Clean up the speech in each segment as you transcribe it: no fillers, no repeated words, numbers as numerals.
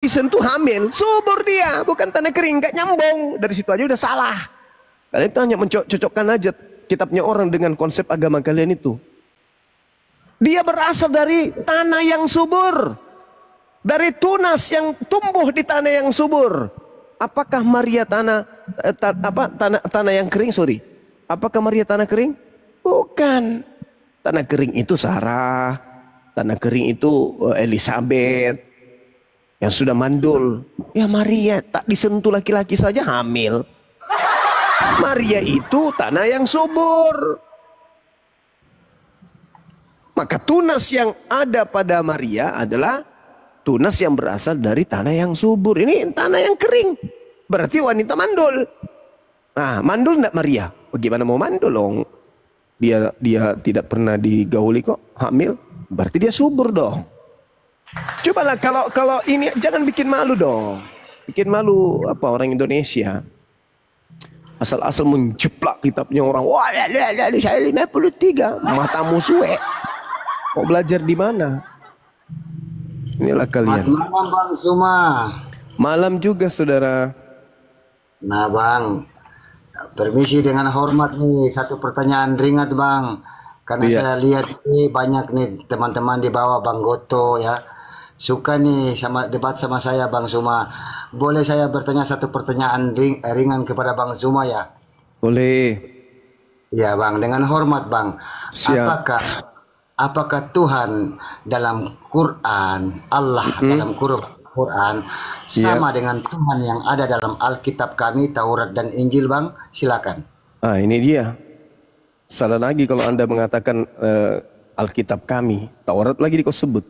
disentuh hamil, subur dia, bukan tanah kering, nggak nyambung. Dari situ aja udah salah. Kalian itu hanya mencocokkan aja kitabnya orang dengan konsep agama kalian itu. Dia berasal dari tanah yang subur, dari tunas yang tumbuh di tanah yang subur. Apakah Maria tanah yang kering? Sorry, apakah Maria tanah kering? Bukan. Tanah kering itu Sarah, tanah kering itu Elizabeth yang sudah mandul. Ya Maria tak disentuh laki-laki saja hamil. Maria itu tanah yang subur. Maka tunas yang ada pada Maria adalah tunas yang berasal dari tanah yang subur. Ini tanah yang kering. Berarti wanita mandul. Nah, mandul enggak Maria? Bagaimana mau mandul dong? Dia tidak pernah digauli kok, hamil. Berarti dia subur dong. Cobalah kalau ini jangan bikin malu dong. Bikin malu apa orang Indonesia. Asal-asal menjeplak kitabnya orang. Wah, saya 53. Matamu suwe. Mau belajar di mana? Inilah kalian. Malam Bang Suma. Malam juga saudara. Nah Bang, permisi dengan hormat nih, satu pertanyaan ringan Bang. Karena saya lihat nih banyak nih teman-teman di bawah Bang Goto ya. Suka nih sama debat sama saya Bang Suma. Boleh saya bertanya satu pertanyaan ringan kepada Bang Suma ya? Boleh. Ya Bang, dengan hormat Bang. Siap. Apakah Tuhan dalam Quran, Allah dalam Quran sama dengan Tuhan yang ada dalam Alkitab kami, Taurat dan Injil Bang? Silakan. Ah, ini dia. Salah lagi kalau Anda mengatakan Alkitab kami, Taurat lagi kau sebut.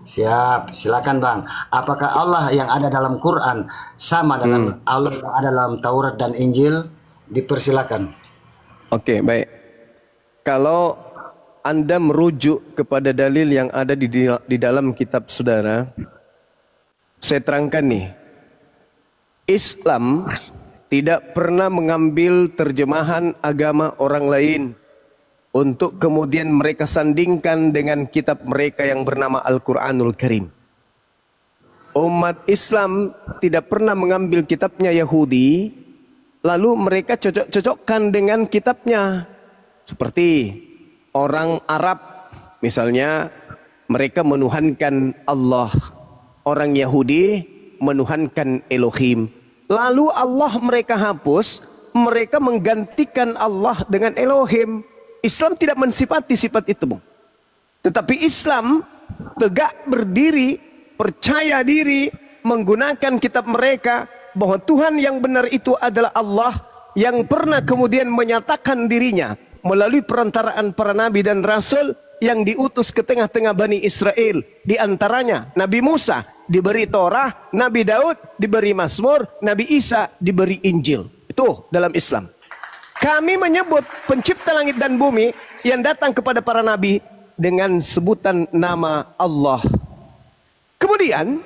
Siap, silakan Bang. Apakah Allah yang ada dalam Quran sama dengan Allah yang ada dalam Taurat dan Injil? Dipersilakan. Oke, baik. Kalau Anda merujuk kepada dalil yang ada di dalam kitab saudara, saya terangkan nih. Islam tidak pernah mengambil terjemahan agama orang lain untuk kemudian mereka sandingkan dengan kitab mereka yang bernama Al-Quranul Karim. Umat Islam tidak pernah mengambil kitabnya Yahudi, lalu mereka cocok-cocokkan dengan kitabnya. Seperti orang Arab, misalnya mereka menuhankan Allah. Orang Yahudi menuhankan Elohim. Lalu Allah mereka hapus, mereka menggantikan Allah dengan Elohim. Islam tidak mensifati sifat itu, Bung. Tetapi Islam tegak berdiri, percaya diri, menggunakan kitab mereka bahwa Tuhan yang benar itu adalah Allah yang pernah kemudian menyatakan dirinya melalui perantaraan para nabi dan rasul yang diutus ke tengah-tengah Bani Israel. Di antaranya Nabi Musa diberi Torah, Nabi Daud diberi Mazmur, Nabi Isa diberi Injil. Itu dalam Islam. Kami menyebut pencipta langit dan bumi yang datang kepada para nabi dengan sebutan nama Allah. Kemudian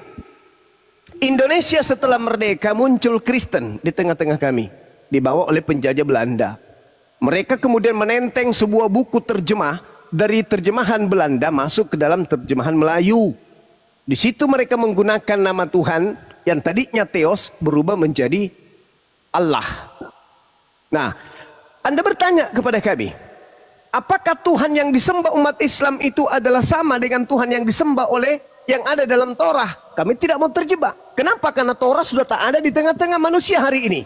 Indonesia setelah merdeka muncul Kristen di tengah-tengah kami, dibawa oleh penjajah Belanda. Mereka kemudian menenteng sebuah buku terjemah dari terjemahan Belanda masuk ke dalam terjemahan Melayu. Di situ mereka menggunakan nama Tuhan yang tadinya Theos berubah menjadi Allah. Nah, Anda bertanya kepada kami, apakah Tuhan yang disembah umat Islam itu adalah sama dengan Tuhan yang disembah oleh yang ada dalam Torah? Kami tidak mau terjebak. Kenapa? Karena Torah sudah tak ada di tengah-tengah manusia hari ini.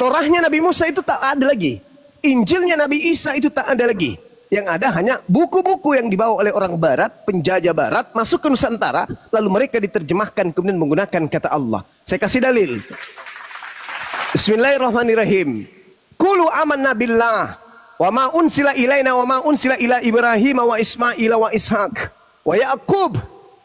Torahnya Nabi Musa itu tak ada lagi. Injilnya Nabi Isa itu tak ada lagi. Yang ada hanya buku-buku yang dibawa oleh orang barat, penjajah barat, masuk ke Nusantara, lalu mereka diterjemahkan kemudian menggunakan kata Allah. Saya kasih dalil. Bismillahirrahmanirrahim. Qulu amanna billah wa ma unsila ilaina wa ma unsila ila Ibrahim wa Ismail wa Ishaq wa Yaqub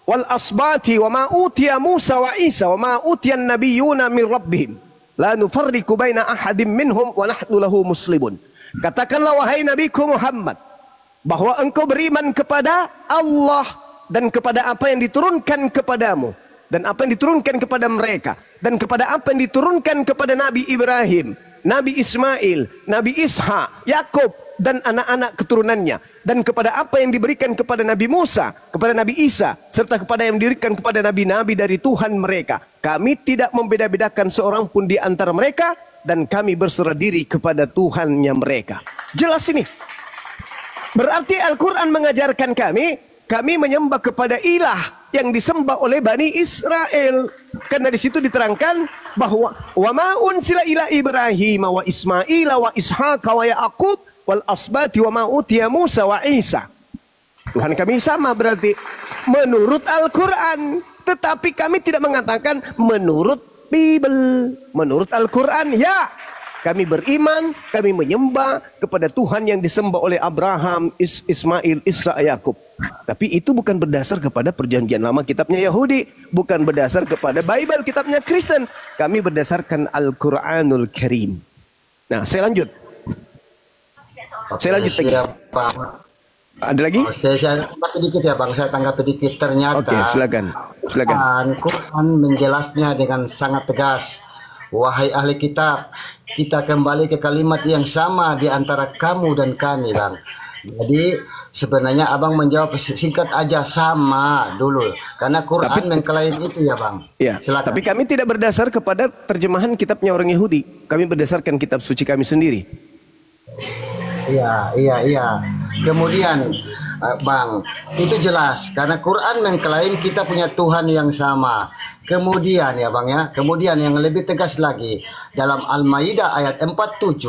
wal asbati wa ma utiya Musa wa Isa wa ma utiya an-nabiyyuna min rabbihim la nufarriqu baina ahadin minhum wa nahnu lahu muslimun. Katakanlah wahai Nabiku Muhammad bahwa engkau beriman kepada Allah dan kepada apa yang diturunkan kepadamu dan apa yang diturunkan kepada mereka dan kepada apa yang diturunkan kepada Nabi Ibrahim, Nabi Ismail, Nabi Ishak, Yakub, dan anak-anak keturunannya, dan kepada apa yang diberikan kepada Nabi Musa, kepada Nabi Isa, serta kepada yang diberikan kepada nabi-nabi dari Tuhan mereka. Kami tidak membeda-bedakan seorang pun di antara mereka, dan kami berserah diri kepada Tuhannya mereka. Jelas ini. Berarti Al-Quran mengajarkan kami menyembah kepada ilah yang disembah oleh Bani Israel. Karena di situ diterangkan bahwa wa ma unsila ila Ibrahim wa Ismail wa Ishaq wa Yaqub wal asbati wa ma utiya Musa wa Isa. Tuhan kami sama berarti menurut Al-Quran, tetapi kami tidak mengatakan menurut Bible. Menurut Al-Quran, ya, kami beriman, kami menyembah kepada Tuhan yang disembah oleh Abraham, Ismail, Ishak, Yakub. Tapi itu bukan berdasar kepada perjanjian lama kitabnya Yahudi, bukan berdasar kepada Bible kitabnya Kristen. Kami berdasarkan Al-Quranul Karim. Nah, saya lanjut. Saya lanjut lagi. Ada lagi? Saya tanggapi sedikit ya Bang, saya tanggapi sedikit. Ternyata Oke, silakan. Quran menjelasnya dengan sangat tegas. Wahai ahli kitab, kita kembali ke kalimat yang sama di antara kamu dan kami, Bang. Jadi sebenarnya Abang menjawab singkat aja, sama dulu. Karena Quran mengklaim itu ya Bang. Ya, silakan. tapi kami tidak berdasar kepada terjemahan kitabnya orang Yahudi. Kami berdasarkan kitab suci kami sendiri. Iya. Kemudian Bang, itu jelas karena Quran mengklaim kita punya Tuhan yang sama. Kemudian ya Bang ya, kemudian yang lebih tegas lagi dalam Al-Maidah ayat 47,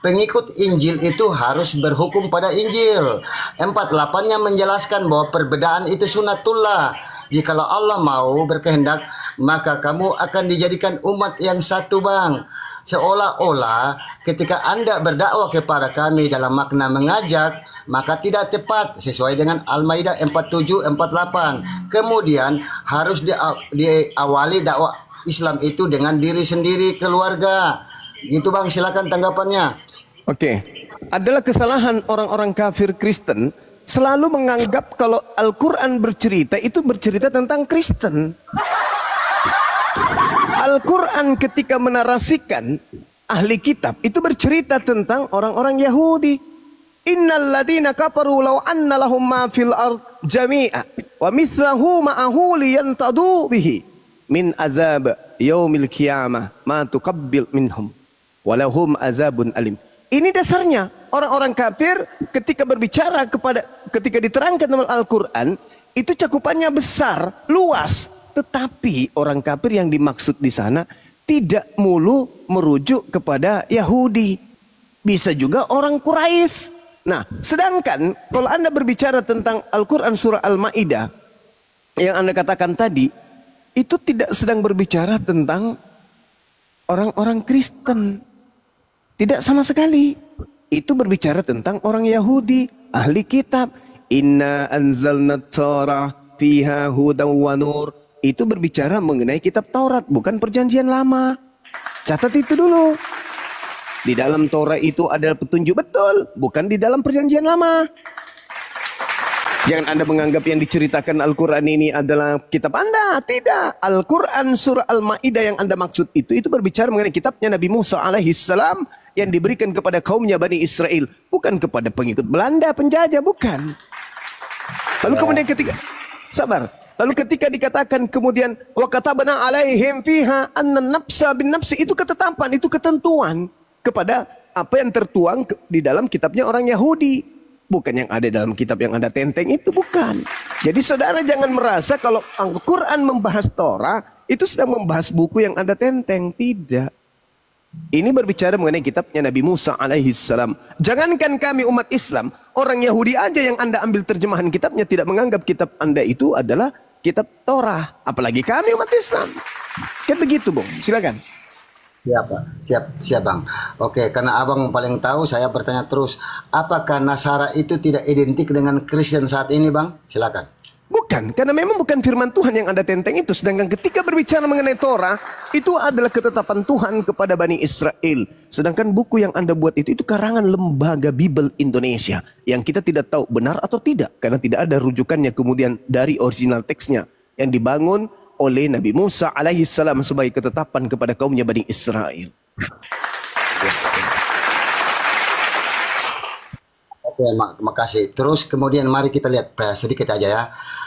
pengikut Injil itu harus berhukum pada Injil. 48-nya menjelaskan bahwa perbedaan itu sunatullah. Jikalau Allah mau berkehendak, maka kamu akan dijadikan umat yang satu Bang. Seolah-olah ketika Anda berdakwah kepada kami dalam makna mengajak, maka tidak tepat sesuai dengan Al-Maidah 47, 48. Kemudian harus diawali dakwah Islam itu dengan diri sendiri, keluarga. Gitu Bang, silakan tanggapannya. Oke. Adalah kesalahan orang-orang kafir Kristen selalu menganggap kalau Al-Quran bercerita itu bercerita tentang Kristen. Al-Quran ketika menarasikan ahli kitab itu bercerita tentang orang-orang Yahudi. Innal ladina kafaru law anna lahum ma fil ard jami'a wa mithlahu ma'ahu liyantadu bihi min azab yaumil qiyamah ma tuqabbil minhum walahum azabun alim. Ini dasarnya orang-orang kafir ketika berbicara ketika diterangkan dalam Al-Quran itu cakupannya besar, luas, tetapi orang kafir yang dimaksud di sana tidak mulu merujuk kepada Yahudi, bisa juga orang Quraisy. Nah, sedangkan kalau Anda berbicara tentang Al-Quran surah Al-Ma'idah yang Anda katakan tadi, itu tidak sedang berbicara tentang orang-orang Kristen. Tidak sama sekali. Itu berbicara tentang orang Yahudi, ahli kitab. Inna anzalna Taurah fiha hudan wa nur. Itu berbicara mengenai kitab Taurat, bukan perjanjian lama. Catat itu dulu. Di dalam Taurat itu ada petunjuk betul, bukan di dalam perjanjian lama. Jangan Anda menganggap yang diceritakan Al-Quran ini adalah kitab Anda. Tidak. Al-Quran surah Al-Ma'idah yang Anda maksud itu berbicara mengenai kitabnya Nabi Musa alaihissalam yang diberikan kepada kaumnya Bani Israel. Bukan kepada pengikut Belanda, penjajah, bukan. Lalu kemudian Lalu ketika dikatakan kemudian wa katabna alaihim fiha anna nafsa bin nafsi, itu ketetapan, itu ketentuan kepada apa yang tertuang di dalam kitabnya orang Yahudi, bukan yang ada dalam kitab yang Anda tenteng itu, bukan. Jadi saudara jangan merasa kalau Al-Quran membahas Torah itu sedang membahas buku yang Anda tenteng, tidak. Ini berbicara mengenai kitabnya Nabi Musa alaihissalam. Jangankan kami umat Islam, orang Yahudi aja yang Anda ambil terjemahan kitabnya tidak menganggap kitab Anda itu adalah kitab Torah, apalagi kami umat Islam. Kan begitu, Bung. Silakan. Siap, Pak. Siap Bang. Oke, karena Abang paling tahu, saya bertanya terus, apakah Nasara itu tidak identik dengan Kristen saat ini, Bang? Silakan. Bukan, karena memang bukan firman Tuhan yang Anda tenteng itu. Sedangkan ketika berbicara mengenai Torah, itu adalah ketetapan Tuhan kepada Bani Israel. Sedangkan buku yang Anda buat itu karangan Lembaga Bible Indonesia, yang kita tidak tahu benar atau tidak, karena tidak ada rujukannya kemudian dari original teksnya yang dibangun oleh Nabi Musa alaihissalam sebagai ketetapan kepada kaumnya Bani Israel. Oke, makasih. Terus kemudian mari kita lihat sedikit aja ya.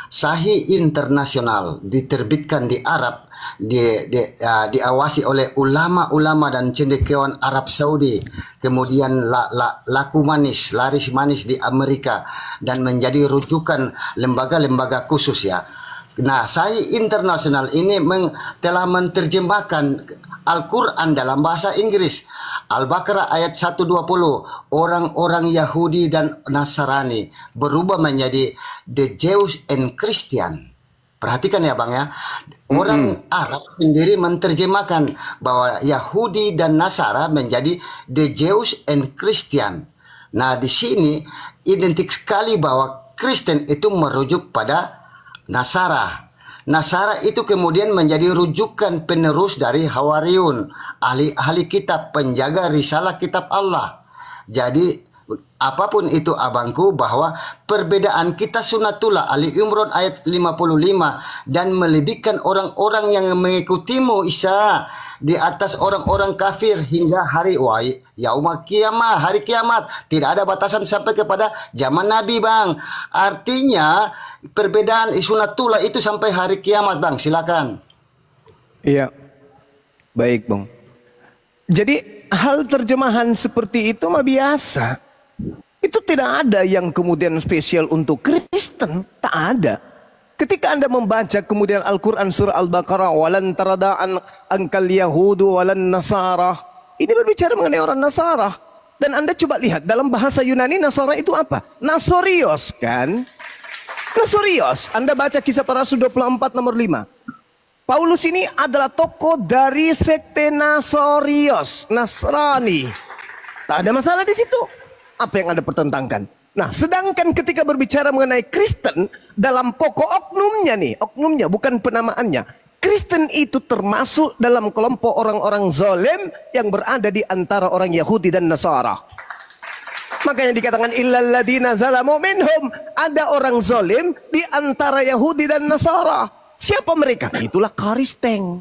Sahih internasional diterbitkan di Arab, diawasi oleh ulama-ulama dan cendekiawan Arab Saudi. Kemudian laku manis, laris manis di Amerika dan menjadi rujukan lembaga-lembaga khusus ya. Nah, Sahih internasional ini telah menerjemahkan Al-Quran dalam bahasa Inggris. Al-Baqarah ayat 120, orang-orang Yahudi dan Nasrani berubah menjadi the Jews and Christian. Perhatikan ya Bang ya. Orang Arab sendiri menerjemahkan bahwa Yahudi dan Nasara menjadi the Jews and Christian. Nah, di sini identik sekali bahwa Kristen itu merujuk pada Nasara. Nasara itu kemudian menjadi rujukan penerus dari Hawariun, ahli kitab, penjaga risalah kitab Allah. Jadi apapun itu abangku, bahwa perbedaan kita sunatullah, Ali Imran ayat 55, dan melebihkan orang-orang yang mengikutimu Isa di atas orang-orang kafir hingga hari yaumul kiamah, hari kiamat. Tidak ada batasan sampai kepada zaman Nabi Bang. Artinya perbedaan sunatullah itu sampai hari kiamat Bang. Silakan. Iya. Baik Bang. Jadi hal terjemahan seperti itu mah biasa. Itu tidak ada yang kemudian spesial untuk Kristen. Tak ada. Ketika Anda membaca kemudian Al-Quran surah Al-Baqarah, walan tarada'an angkal yahudu walan nasara, ini berbicara mengenai orang Nasara. Dan Anda coba lihat dalam bahasa Yunani Nasara itu apa? Nasorios kan? Nasorios. Anda baca Kisah Para Rasul 24 nomor 5. Paulus ini adalah tokoh dari sekte Nasorios, Nasrani. Tak ada masalah di situ. Apa yang Anda pertentangkan? Nah, sedangkan ketika berbicara mengenai Kristen, dalam pokok oknumnya bukan penamaannya. Kristen itu termasuk dalam kelompok orang-orang zalim yang berada di antara orang Yahudi dan Nasara. Makanya dikatakan illal ladina zalamu minhum, ada orang zalim di antara Yahudi dan Nasara. Siapa mereka? Itulah Kristen.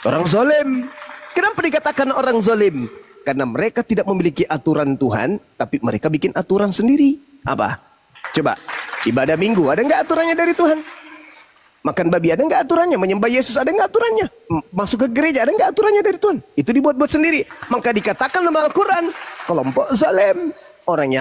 Orang zalim. Kenapa dikatakan orang zalim? Karena mereka tidak memiliki aturan Tuhan, tapi mereka bikin aturan sendiri. Apa? Coba, ibadah minggu, ada nggak aturannya dari Tuhan? Makan babi, ada nggak aturannya? Menyembah Yesus, ada nggak aturannya? Masuk ke gereja, ada nggak aturannya dari Tuhan? Itu dibuat-buat sendiri. Maka dikatakan dalam Al-Quran, kelompok zalim, orang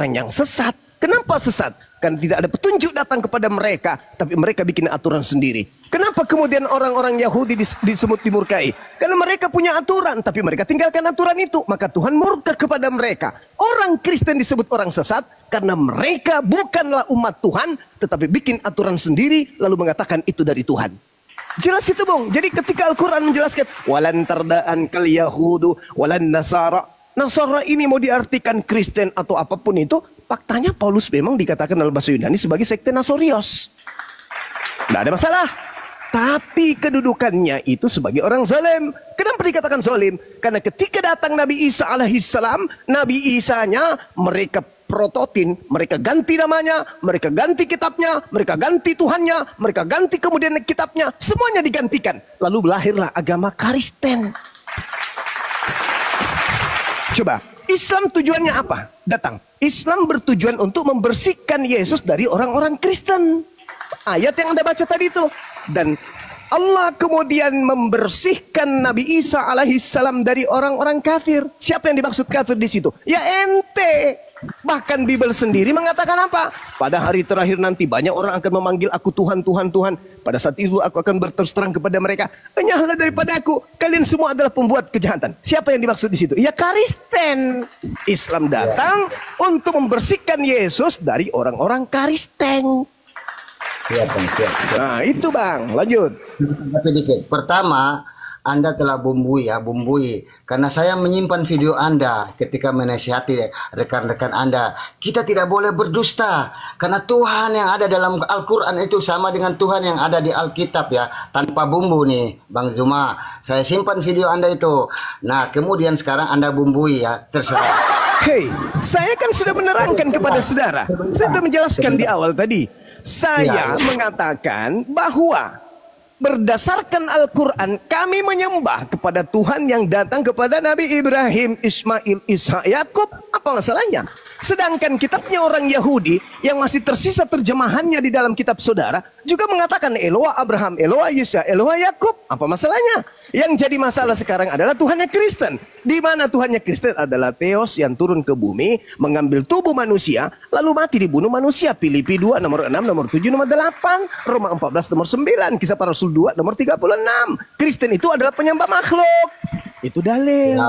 yang sesat. Kenapa sesat? Karena tidak ada petunjuk datang kepada mereka, tapi mereka bikin aturan sendiri. Kenapa kemudian orang-orang Yahudi disebut dimurkai? Karena mereka punya aturan, tapi mereka tinggalkan aturan itu. Maka Tuhan murka kepada mereka. Orang Kristen disebut orang sesat, karena mereka bukanlah umat Tuhan, tetapi bikin aturan sendiri, lalu mengatakan itu dari Tuhan. Jelas itu Bung. Jadi ketika Al-Quran menjelaskan, walan tarda'an kal yahudu, walan nasara. Nasara ini mau diartikan Kristen atau apapun itu, faktanya Paulus memang dikatakan dalam bahasa Yunani sebagai sekte Nasorios. Tidak ada masalah. Tapi kedudukannya itu sebagai orang zalim. Kenapa dikatakan zalim? Karena ketika datang Nabi Isa alaihissalam, Nabi Isanya mereka prototin, mereka ganti namanya, mereka ganti kitabnya, mereka ganti Tuhannya, mereka ganti kemudian kitabnya, semuanya digantikan. Lalu lahirlah agama Kristen. Coba, Islam tujuannya apa? Datang. Islam bertujuan untuk membersihkan Yesus dari orang-orang Kristen. Ayat yang Anda baca tadi itu. Dan Allah kemudian membersihkan Nabi Isa alaihissalam dari orang-orang kafir. Siapa yang dimaksud kafir di situ? Ya ente. Bahkan Bible sendiri mengatakan apa? Pada hari terakhir nanti banyak orang akan memanggil aku Tuhan, Tuhan, Tuhan. Pada saat itu aku akan berterus terang kepada mereka, enyahlah daripada aku. Kalian semua adalah pembuat kejahatan. Siapa yang dimaksud di situ? Ya Kristen. Islam datang untuk membersihkan Yesus dari orang-orang Kristen. Siap. Nah itu Bang, lanjut. Tapi dikit. Pertama, Anda telah bumbui. Karena saya menyimpan video Anda ketika menasihati rekan-rekan Anda. Kita tidak boleh berdusta. Karena Tuhan yang ada dalam Al-Quran itu sama dengan Tuhan yang ada di Alkitab ya. Tanpa bumbu nih, Bang Zuma. Saya simpan video Anda itu. Nah, kemudian sekarang Anda bumbui ya. Terserah. Hei, saya kan sudah menerangkan kepada saudara. Saya sudah menjelaskan di awal tadi. Saya mengatakan bahwa berdasarkan Al-Quran kami menyembah kepada Tuhan yang datang kepada Nabi Ibrahim, Ismail, Ishak, Yakub. Apa masalahnya? Sedangkan kitabnya orang Yahudi yang masih tersisa terjemahannya di dalam kitab saudara juga mengatakan Eloah Abraham, Eloah Yesya, Eloah Yakub. Apa masalahnya? Yang jadi masalah sekarang adalah Tuhannya Kristen. Di mana Tuhannya Kristen adalah Theos yang turun ke bumi, mengambil tubuh manusia, lalu mati dibunuh manusia. Filipi 2 nomor 6, nomor 7, nomor 8, Roma 14 nomor 9, Kisah Para Rasul 2 nomor 36. Kristen itu adalah penyembah makhluk. Itu dalil.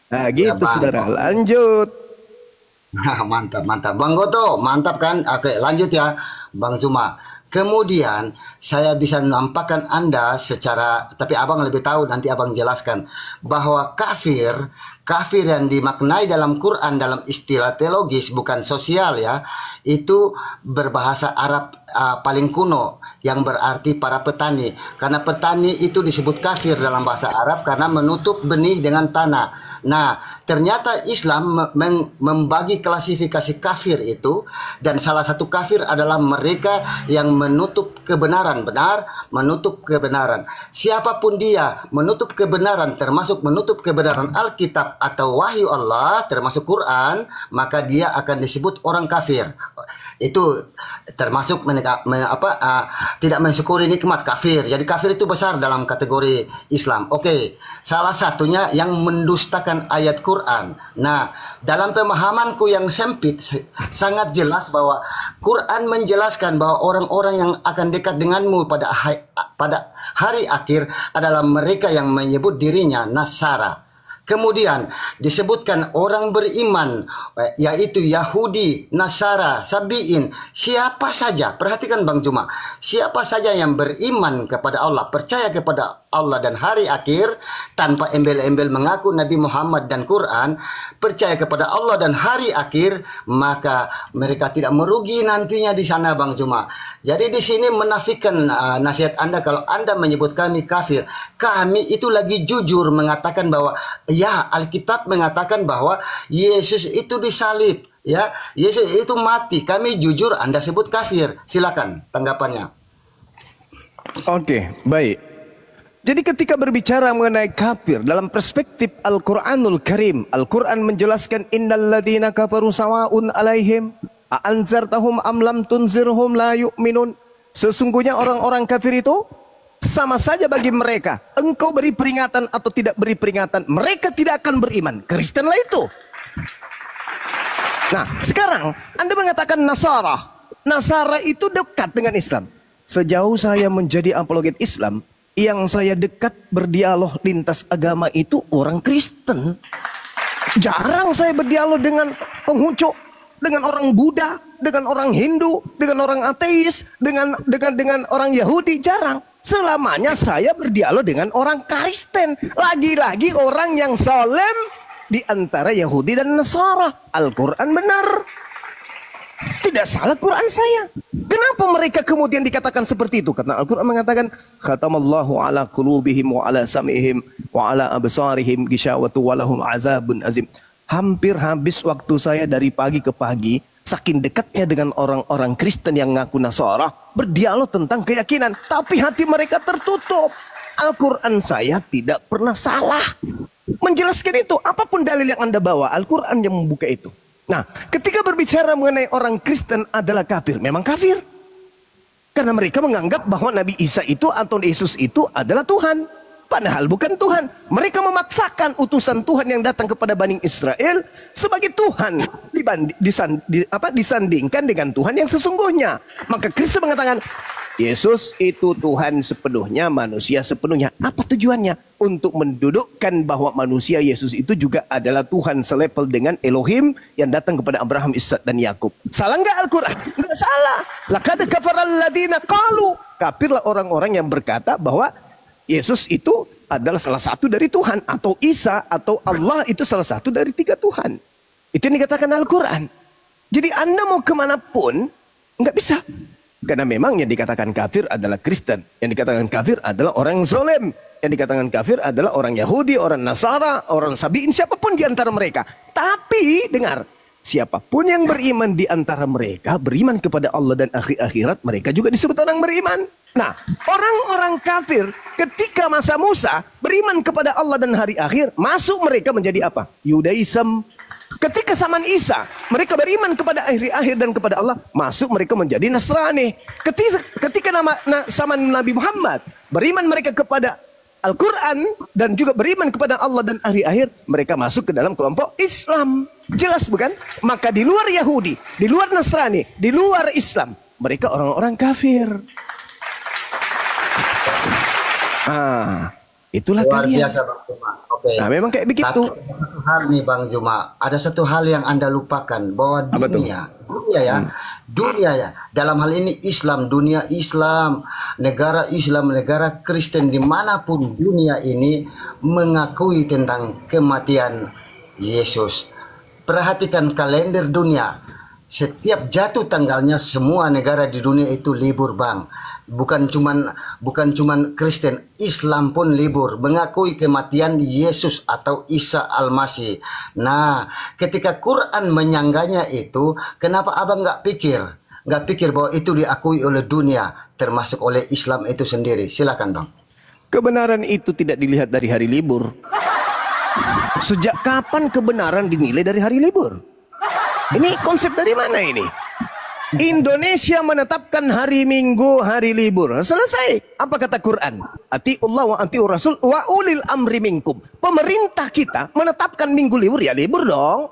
Nah gitu saudara, lanjut. Mantap, mantap. Bang Goto, mantap kan? Oke, lanjut ya, Bang Zuma. Kemudian saya bisa menampakkan Anda secara, tapi abang lebih tahu, nanti abang jelaskan bahwa kafir yang dimaknai dalam Quran dalam istilah teologis bukan sosial ya, itu berbahasa Arab paling kuno yang berarti para petani. Karena petani itu disebut kafir dalam bahasa Arab karena menutup benih dengan tanah. Nah, ternyata Islam membagi klasifikasi kafir itu, dan salah satu kafir adalah mereka yang menutup kebenaran, menutup kebenaran. Siapapun dia menutup kebenaran, termasuk menutup kebenaran Alkitab atau wahyu Allah, termasuk Quran, maka dia akan disebut orang kafir. Itu termasuk tidak mensyukuri nikmat, kafir. Jadi kafir itu besar dalam kategori Islam. Oke, salah satunya yang mendustakan ayat Quran. Nah, dalam pemahamanku yang sempit, sangat jelas bahwa Quran menjelaskan bahwa orang-orang yang akan dekat denganmu pada hari akhir adalah mereka yang menyebut dirinya Nasara. Kemudian disebutkan orang beriman, yaitu Yahudi, Nasara, Sabiin, siapa saja. Perhatikan Bang Juma, siapa saja yang beriman kepada Allah, percaya kepada Allah dan hari akhir, tanpa embel-embel mengaku Nabi Muhammad dan Quran, percaya kepada Allah dan hari akhir, maka mereka tidak merugi nantinya di sana Bang Juma. Jadi di sini menafikan nasihat Anda kalau Anda menyebut kami kafir. Kami itu lagi jujur mengatakan bahwa ya, Alkitab mengatakan bahwa Yesus itu disalib, ya, Yesus itu mati. Kami jujur, Anda sebut kafir. Silakan tanggapannya. Oke, baik. Jadi ketika berbicara mengenai kafir dalam perspektif Al-Quranul Karim, Al-Quran menjelaskan innal ladzina kafaru sawa'un alaihim a'anzartahum am lam tunzirhum la yu'minun. Sesungguhnya orang-orang kafir itu sama saja bagi mereka. Engkau beri peringatan atau tidak beri peringatan, mereka tidak akan beriman. Kristenlah itu. Nah, sekarang Anda mengatakan Nasara. Nasara itu dekat dengan Islam. Sejauh saya menjadi apologet Islam, yang saya dekat berdialog lintas agama itu orang Kristen. Jarang saya berdialog dengan Konghucu, dengan orang Buddha, dengan orang Hindu, dengan orang ateis, dengan orang Yahudi, jarang. Selamanya saya berdialog dengan orang Kristen. Lagi-lagi orang yang salem di antara Yahudi dan Nasara. Al-Quran benar. Tidak salah Quran saya. Kenapa mereka kemudian dikatakan seperti itu? Karena Al-Quran mengatakan khatamallahu ala qulubihim wa ala sam'ihim wa ala absarihim ghisyawatu wa lahum azabun azim. Hampir habis waktu saya dari pagi ke pagi, saking dekatnya dengan orang-orang Kristen yang ngaku Nasara, berdialog tentang keyakinan, tapi hati mereka tertutup. Al-Quran saya tidak pernah salah menjelaskan itu. Apapun dalil yang Anda bawa, Al-Quran yang membuka itu. Nah, ketika berbicara mengenai orang Kristen adalah kafir, memang kafir. Karena mereka menganggap bahwa Nabi Isa itu atau Yesus itu adalah Tuhan. Padahal bukan Tuhan. Mereka memaksakan utusan Tuhan yang datang kepada Bani Israel sebagai Tuhan disandingkan dengan Tuhan yang sesungguhnya. Maka Kristus mengatakan Yesus itu Tuhan sepenuhnya, manusia sepenuhnya. Apa tujuannya? Untuk mendudukkan bahwa manusia Yesus itu juga adalah Tuhan selevel dengan Elohim yang datang kepada Abraham, Ishak dan Yakub. Salah enggak Al-Quran? Enggak salah. Laqad kafaral ladzina qalu. Kafirlah orang-orang yang berkata bahwa Yesus itu adalah salah satu dari Tuhan, atau Isa atau Allah itu salah satu dari 3 Tuhan. Itu yang dikatakan Al-Quran. Jadi Anda mau kemanapun nggak bisa. Karena memang yang dikatakan kafir adalah Kristen. Yang dikatakan kafir adalah orang zolem. Yang dikatakan kafir adalah orang Yahudi, orang Nasara, orang Sabiin, siapapun di antara mereka. Tapi dengar, siapapun yang beriman di antara mereka, beriman kepada Allah dan akhirat, mereka juga disebut orang beriman. Nah, orang-orang kafir ketika masa Musa beriman kepada Allah dan hari akhir, masuk mereka menjadi apa? Yudaism, Ketika zaman Isa, mereka beriman kepada akhir-akhir dan kepada Allah, masuk mereka menjadi Nasrani. Ketika zaman Nabi Muhammad, beriman mereka kepada Al-Quran dan juga beriman kepada Allah dan akhir-akhir, mereka masuk ke dalam kelompok Islam. Jelas bukan? Maka di luar Yahudi, di luar Nasrani, di luar Islam, mereka orang-orang kafir. Itulah Luar kalian. biasa Bang Juma. Oke. Nah, memang kayak begitu. Tapi ada satu hal nih Bang Juma, ada satu hal yang Anda lupakan bahwa dunia ya, dalam hal ini Islam, dunia Islam, negara Kristen dimanapun dunia ini mengakui tentang kematian Yesus. Perhatikan kalender dunia, setiap jatuh tanggalnya semua negara di dunia itu libur Bang. Bukan cuman Kristen, Islam pun libur mengakui kematian Yesus atau Isa Al-Masih. Nah, ketika Quran menyanggahnya itu, kenapa abang nggak pikir bahwa itu diakui oleh dunia, termasuk oleh Islam itu sendiri? Silakan dong. Kebenaran itu tidak dilihat dari hari libur. Sejak kapan kebenaran dinilai dari hari libur? Ini konsep dari mana ini? Indonesia menetapkan hari Minggu hari libur. Selesai. Apa kata Quran? Atiullah wa atiur Rasul wa ulil amri minkum. Pemerintah kita menetapkan Minggu libur, ya libur dong.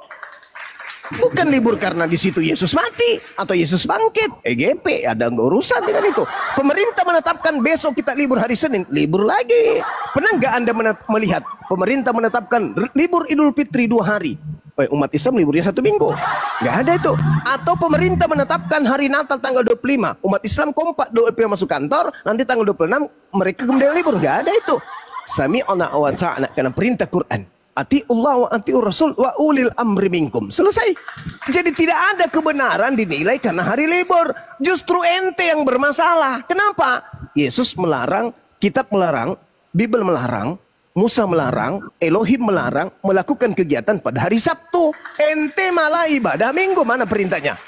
Bukan libur karena di situ Yesus mati atau Yesus bangkit. EGP ada urusan dengan itu. Pemerintah menetapkan besok kita libur hari Senin, libur lagi. Pernah nggak Anda melihat pemerintah menetapkan libur Idul Fitri 2 hari? Umat Islam liburnya 1 minggu. Nggak ada itu. Atau pemerintah menetapkan hari Natal tanggal 25. Umat Islam kompak 25 masuk kantor, nanti tanggal 26 mereka kemudian libur. Nggak ada itu. Sami'na wa ta'na, karena perintah Quran. Atiullah wa atiur Rasul wa ulil amri minkum. Selesai. Jadi tidak ada kebenaran dinilai karena hari libur. Justru ente yang bermasalah. Kenapa? Yesus melarang, kitab melarang, Bible melarang, Musa melarang, Elohim melarang melakukan kegiatan pada hari Sabtu. Ente malah ibadah Minggu. Mana perintahnya?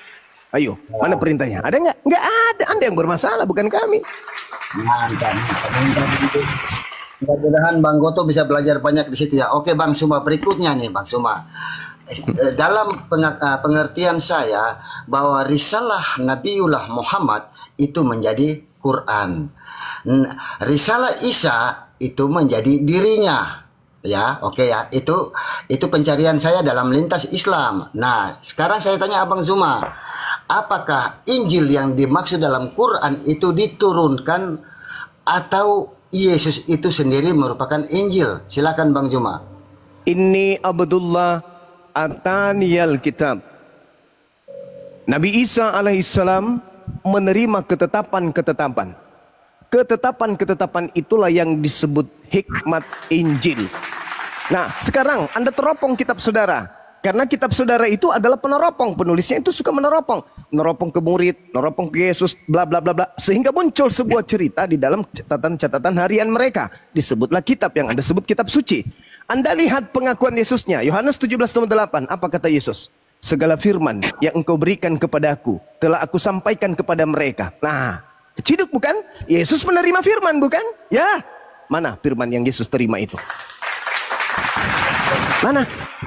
Ayo, mana perintahnya? Ada nggak? Nggak ada. Anda yang bermasalah, bukan kami. Mantap. Mudah-mudahan Bang Goto bisa belajar banyak di situ ya. Oke Bang Suma, berikutnya nih Bang Suma. Dalam pengertian saya bahwa risalah Nabiullah Muhammad itu menjadi Quran. Risalah Isa itu menjadi dirinya. Ya, oke ya. Itu pencarian saya dalam lintas Islam. Nah, sekarang saya tanya Abang Zuma, apakah Injil yang dimaksud dalam Quran itu diturunkan atau Yesus itu sendiri merupakan Injil? Silakan Bang Zuma. Inni Abdullah ataniyal kitab. Nabi Isa alaihissalam menerima ketetapan-ketetapan. Ketetapan-ketetapan itulah yang disebut hikmat Injil. Nah, sekarang Anda teropong kitab saudara. Karena kitab saudara itu adalah peneropong. Penulisnya itu suka meneropong. Meneropong ke murid, meneropong ke Yesus, bla bla bla bla. Sehingga muncul sebuah cerita di dalam catatan-catatan harian mereka. Disebutlah kitab yang Anda sebut kitab suci. Anda lihat pengakuan Yesusnya. Yohanes 17:8. Apa kata Yesus? Segala firman yang engkau berikan kepadaku telah aku sampaikan kepada mereka. Nah, keciduk bukan? Yesus menerima firman bukan? Ya. Mana firman yang Yesus terima itu? Mana?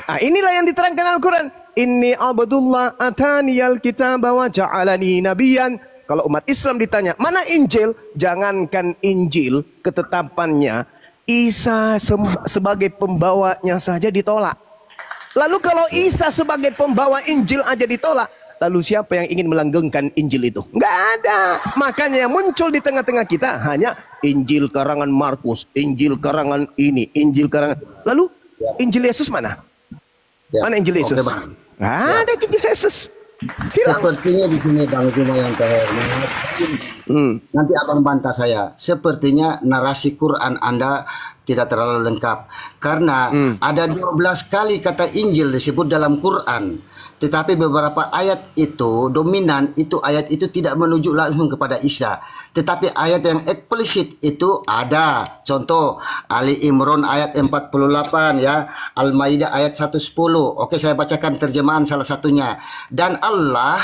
Nah, inilah yang diterangkan Al-Quran. Inni abdullah ataniyal kitab wa ja'alani nabiyan. Kalau umat Islam ditanya, mana Injil? Jangankan Injil, ketetapannya, Isa sebagai pembawanya saja ditolak. Lalu kalau Isa sebagai pembawa Injil aja ditolak, lalu siapa yang ingin melanggengkan Injil itu? Nggak ada. Makanya yang muncul di tengah-tengah kita hanya Injil karangan Markus, Injil karangan ini, Injil karangan. Lalu Injil Yesus mana? Mana Injil Yesus? Nggak ada Injil Yesus. Hilang. Sepertinya di sini Bang Zuma yang terhormat. Nanti abang bantah saya. Sepertinya narasi Quran Anda tidak terlalu lengkap. Karena ada 12 kali kata Injil disebut dalam Quran. Tetapi beberapa ayat itu dominan, itu ayat itu tidak menuju langsung kepada Isa. Tetapi ayat yang eksplisit itu ada. Contoh Ali Imran ayat 48 ya, Al-Maidah ayat 110. Oke, saya bacakan terjemahan salah satunya. Dan Allah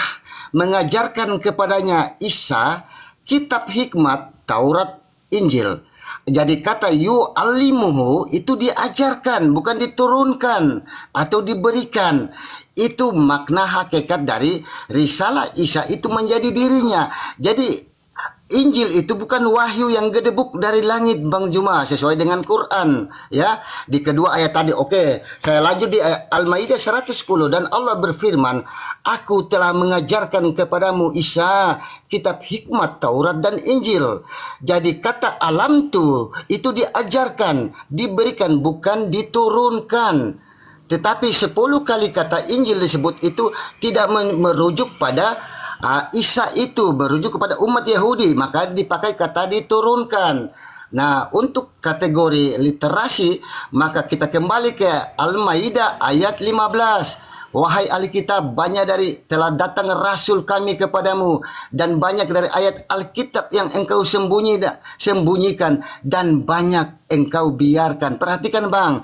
mengajarkan kepadanya Isa kitab hikmat, Taurat, Injil. Jadi kata yu'allimuhu itu diajarkan, bukan diturunkan atau diberikan. Itu makna hakikat dari risalah Isa itu menjadi dirinya. Jadi Injil itu bukan wahyu yang gedebuk dari langit, Bang Juma, sesuai dengan Quran, ya. Di kedua ayat tadi, oke, saya lanjut di Al-Maidah 110, dan Allah berfirman, aku telah mengajarkan kepadamu Isa kitab hikmat Taurat dan Injil. Jadi kata alam itu diajarkan, diberikan, bukan diturunkan. Tetapi 10 kali kata Injil disebut itu tidak merujuk pada Isa, itu merujuk kepada umat Yahudi, maka dipakai kata diturunkan. Nah, untuk kategori literasi, maka kita kembali ke Al-Maidah ayat 15. Wahai ahli kitab, banyak dari telah datang rasul kami kepadamu, dan banyak dari ayat Alkitab yang engkau sembunyikan, dan banyak engkau biarkan. Perhatikan, Bang,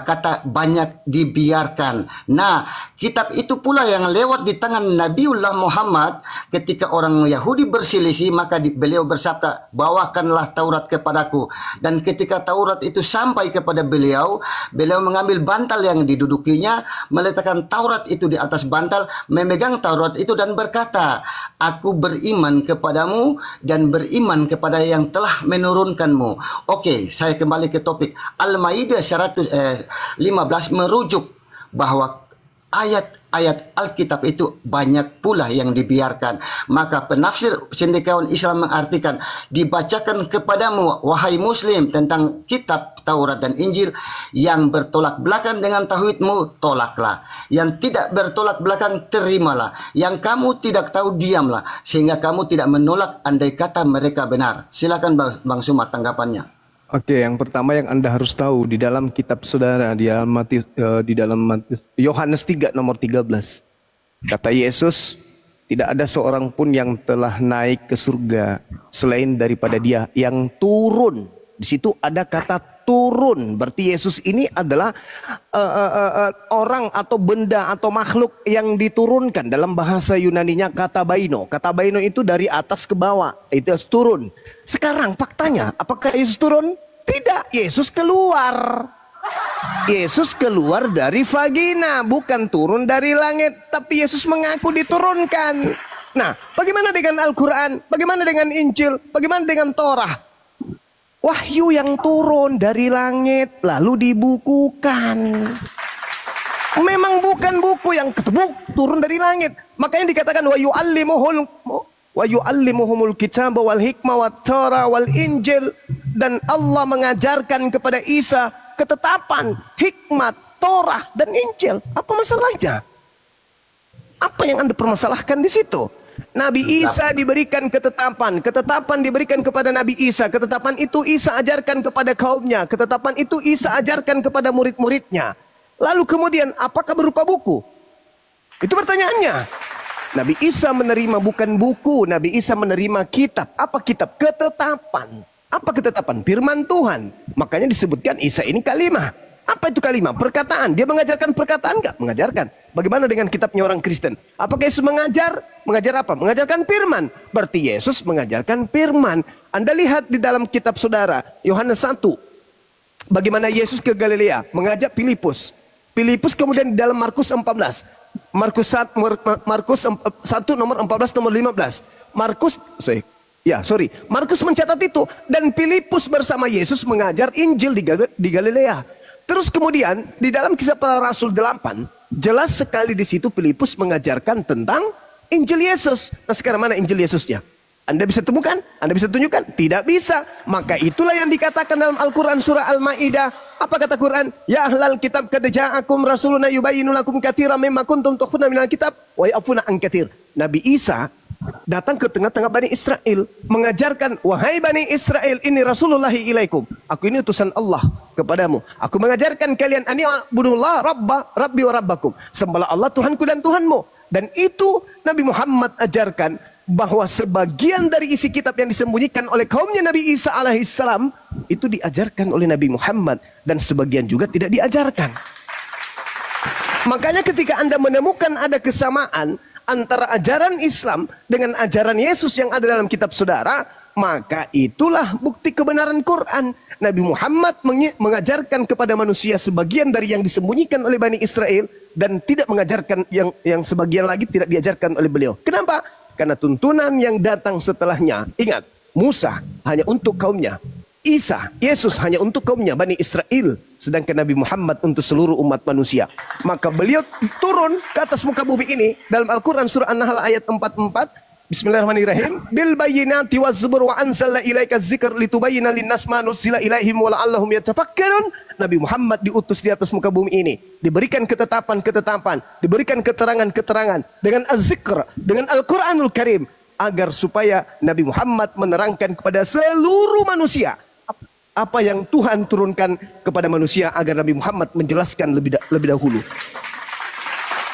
kata banyak dibiarkan. Nah, kitab itu pula yang lewat di tangan Nabiullah Muhammad ketika orang Yahudi berselisih, maka beliau bersabda, bawakanlah Taurat kepadaku. Dan ketika Taurat itu sampai kepada beliau, beliau mengambil bantal yang didudukinya, meletakkan Taurat itu di atas bantal, memegang Taurat itu dan berkata, aku beriman kepadamu dan beriman kepada yang telah menurunkanmu. Oke, saya kembali ke topik. Al-Maidah 115 merujuk bahwa ayat-ayat Alkitab itu banyak pula yang dibiarkan. Maka penafsir cendekiawan Islam mengartikan, dibacakan kepadamu wahai muslim tentang kitab Taurat dan Injil, yang bertolak belakang dengan tauhidmu, tolaklah. Yang tidak bertolak belakang, terimalah. Yang kamu tidak tahu, diamlah, sehingga kamu tidak menolak andai kata mereka benar. Silakan Bang Suma tanggapannya. Oke, yang pertama yang Anda harus tahu di dalam kitab saudara, di dalam Yohanes 3 nomor 13. Kata Yesus, tidak ada seorang pun yang telah naik ke surga selain daripada Dia yang turun. Di situ ada kata turun. Berarti Yesus ini adalah orang atau benda atau makhluk yang diturunkan. Dalam bahasa Yunaninya kata baino. Kata baino itu dari atas ke bawah. Itu turun. Sekarang faktanya, apakah Yesus turun? Tidak, Yesus keluar. Yesus keluar dari vagina, bukan turun dari langit. Tapi Yesus mengaku diturunkan. Nah, bagaimana dengan Al-Quran? Bagaimana dengan Injil? Bagaimana dengan Torah? Wahyu yang turun dari langit lalu dibukukan. Memang bukan buku yang ketebuk turun dari langit. Makanya dikatakan wa yu'allimuhumul kitab wal hikmah wat Torah wal Injil, dan Allah mengajarkan kepada Isa ketetapan, hikmat, Torah dan Injil. Apa masalahnya? Apa yang Anda permasalahkan di situ? Nabi Isa diberikan ketetapan, ketetapan diberikan kepada Nabi Isa, ketetapan itu Isa ajarkan kepada kaumnya, ketetapan itu Isa ajarkan kepada murid-muridnya. Lalu kemudian apakah berupa buku? Itu pertanyaannya. Nabi Isa menerima bukan buku, Nabi Isa menerima kitab. Apa kitab? Ketetapan. Apa ketetapan? Firman Tuhan. Makanya disebutkan Isa ini kalimah. Apa itu kalimah? Perkataan. Dia mengajarkan perkataan enggak? Mengajarkan. Bagaimana dengan kitabnya orang Kristen? Apakah Yesus mengajar? Mengajar apa? Mengajarkan firman. Berarti Yesus mengajarkan firman. Anda lihat di dalam kitab saudara, Yohanes 1. Bagaimana Yesus ke Galilea mengajak Filipus. Filipus kemudian di dalam Markus 14. Markus 1 nomor 14 nomor 15. Markus mencatat itu, dan Filipus bersama Yesus mengajar Injil di Galilea. Terus kemudian di dalam Kisah Para Rasul 8 jelas sekali di situ Filipus mengajarkan tentang Injil Yesus. Nah, sekarang mana Injil Yesusnya? Anda bisa temukan? Anda bisa tunjukkan? Tidak bisa. Maka itulah yang dikatakan dalam Al-Quran surah Al-Maidah. Apa kata Quran? Ya ahlal kitab qad ja'akum rasuluna yubayyinu lakum katsiran mimma kuntum tukhfuna minal kitab wa ya'funa an katsir. Nabi Isa datang ke tengah-tengah Bani Israel, mengajarkan, wahai Bani Israel, ini Rasulullahi ilaikum. Aku ini utusan Allah kepadamu. Aku mengajarkan kalian, ani abudullah rabbi wa rabbakum. Sembahlah Allah Tuhanku dan Tuhanmu. Dan itu Nabi Muhammad ajarkan, bahwa sebagian dari isi kitab yang disembunyikan oleh kaumnya Nabi Isa alaihissalam itu diajarkan oleh Nabi Muhammad, dan sebagian juga tidak diajarkan. Makanya ketika Anda menemukan ada kesamaan antara ajaran Islam dengan ajaran Yesus yang ada dalam kitab saudara, maka itulah bukti kebenaran Quran. Nabi Muhammad mengajarkan kepada manusia sebagian dari yang disembunyikan oleh Bani Israel dan tidak mengajarkan yang sebagian lagi tidak diajarkan oleh beliau. Kenapa? Karena tuntunan yang datang setelahnya, ingat, Musa hanya untuk kaumnya, Isa, Yesus hanya untuk kaumnya Bani Israel, sedangkan Nabi Muhammad untuk seluruh umat manusia. Maka beliau turun ke atas muka bumi ini dalam Al-Quran surah An-Nahl ayat 44. Bismillahirrahmanirrahim. Bil bayyinati waz zubur wa anzalna ilaika dzikra litubayyana lin-nas ma nuzila ilaihim wa la'allahum yatafakkarun. Nabi Muhammad diutus di atas muka bumi ini, diberikan ketetapan-ketetapan, diberikan keterangan-keterangan dengan az-zikr, dengan Al-Qur'anul Karim, agar supaya Nabi Muhammad menerangkan kepada seluruh manusia apa yang Tuhan turunkan kepada manusia, agar Nabi Muhammad menjelaskan lebih dahulu.